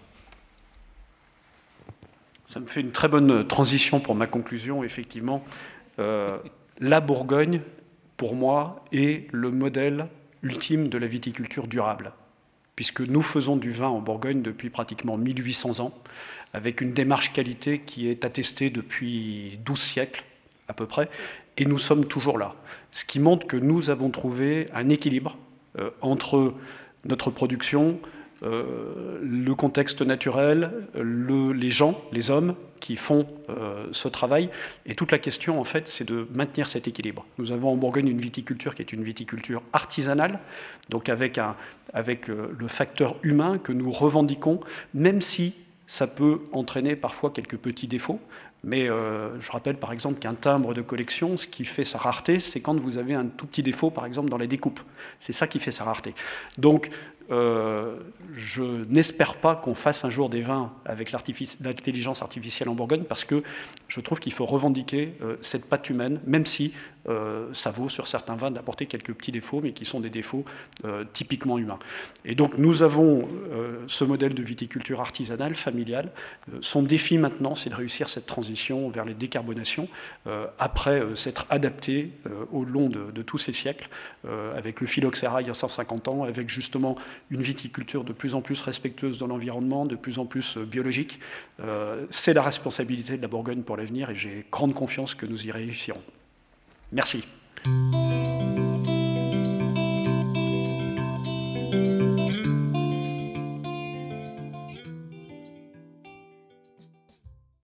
Ça me fait une très bonne transition pour ma conclusion. Effectivement, la Bourgogne, pour moi, est le modèle ultime de la viticulture durable, puisque nous faisons du vin en Bourgogne depuis pratiquement 1800 ans, avec une démarche qualité qui est attestée depuis 12 siècles à peu près, et nous sommes toujours là. Ce qui montre que nous avons trouvé un équilibre entre notre production, le contexte naturel, les gens, les hommes qui font ce travail. Et toute la question, en fait, c'est de maintenir cet équilibre. Nous avons en Bourgogne une viticulture qui est une viticulture artisanale, donc avec le facteur humain que nous revendiquons, même si ça peut entraîner parfois quelques petits défauts. Mais je rappelle par exemple qu'un timbre de collection, ce qui fait sa rareté, c'est quand vous avez un tout petit défaut, par exemple, dans la découpe. C'est ça qui fait sa rareté. Donc, je n'espère pas qu'on fasse un jour des vins avec l'intelligence artificielle en Bourgogne, parce que je trouve qu'il faut revendiquer cette patte humaine, même si ça vaut sur certains vins d'apporter quelques petits défauts, mais qui sont des défauts typiquement humains. Et donc nous avons ce modèle de viticulture artisanale, familiale. Son défi maintenant, c'est de réussir cette transition vers les décarbonations, après s'être adapté au long de tous ces siècles, avec le phylloxéra il y a 150 ans, avec justement une viticulture de plus en plus respectueuse de l'environnement, de plus en plus biologique. C'est la responsabilité de la Bourgogne pour l'avenir, et j'ai grande confiance que nous y réussirons. Merci.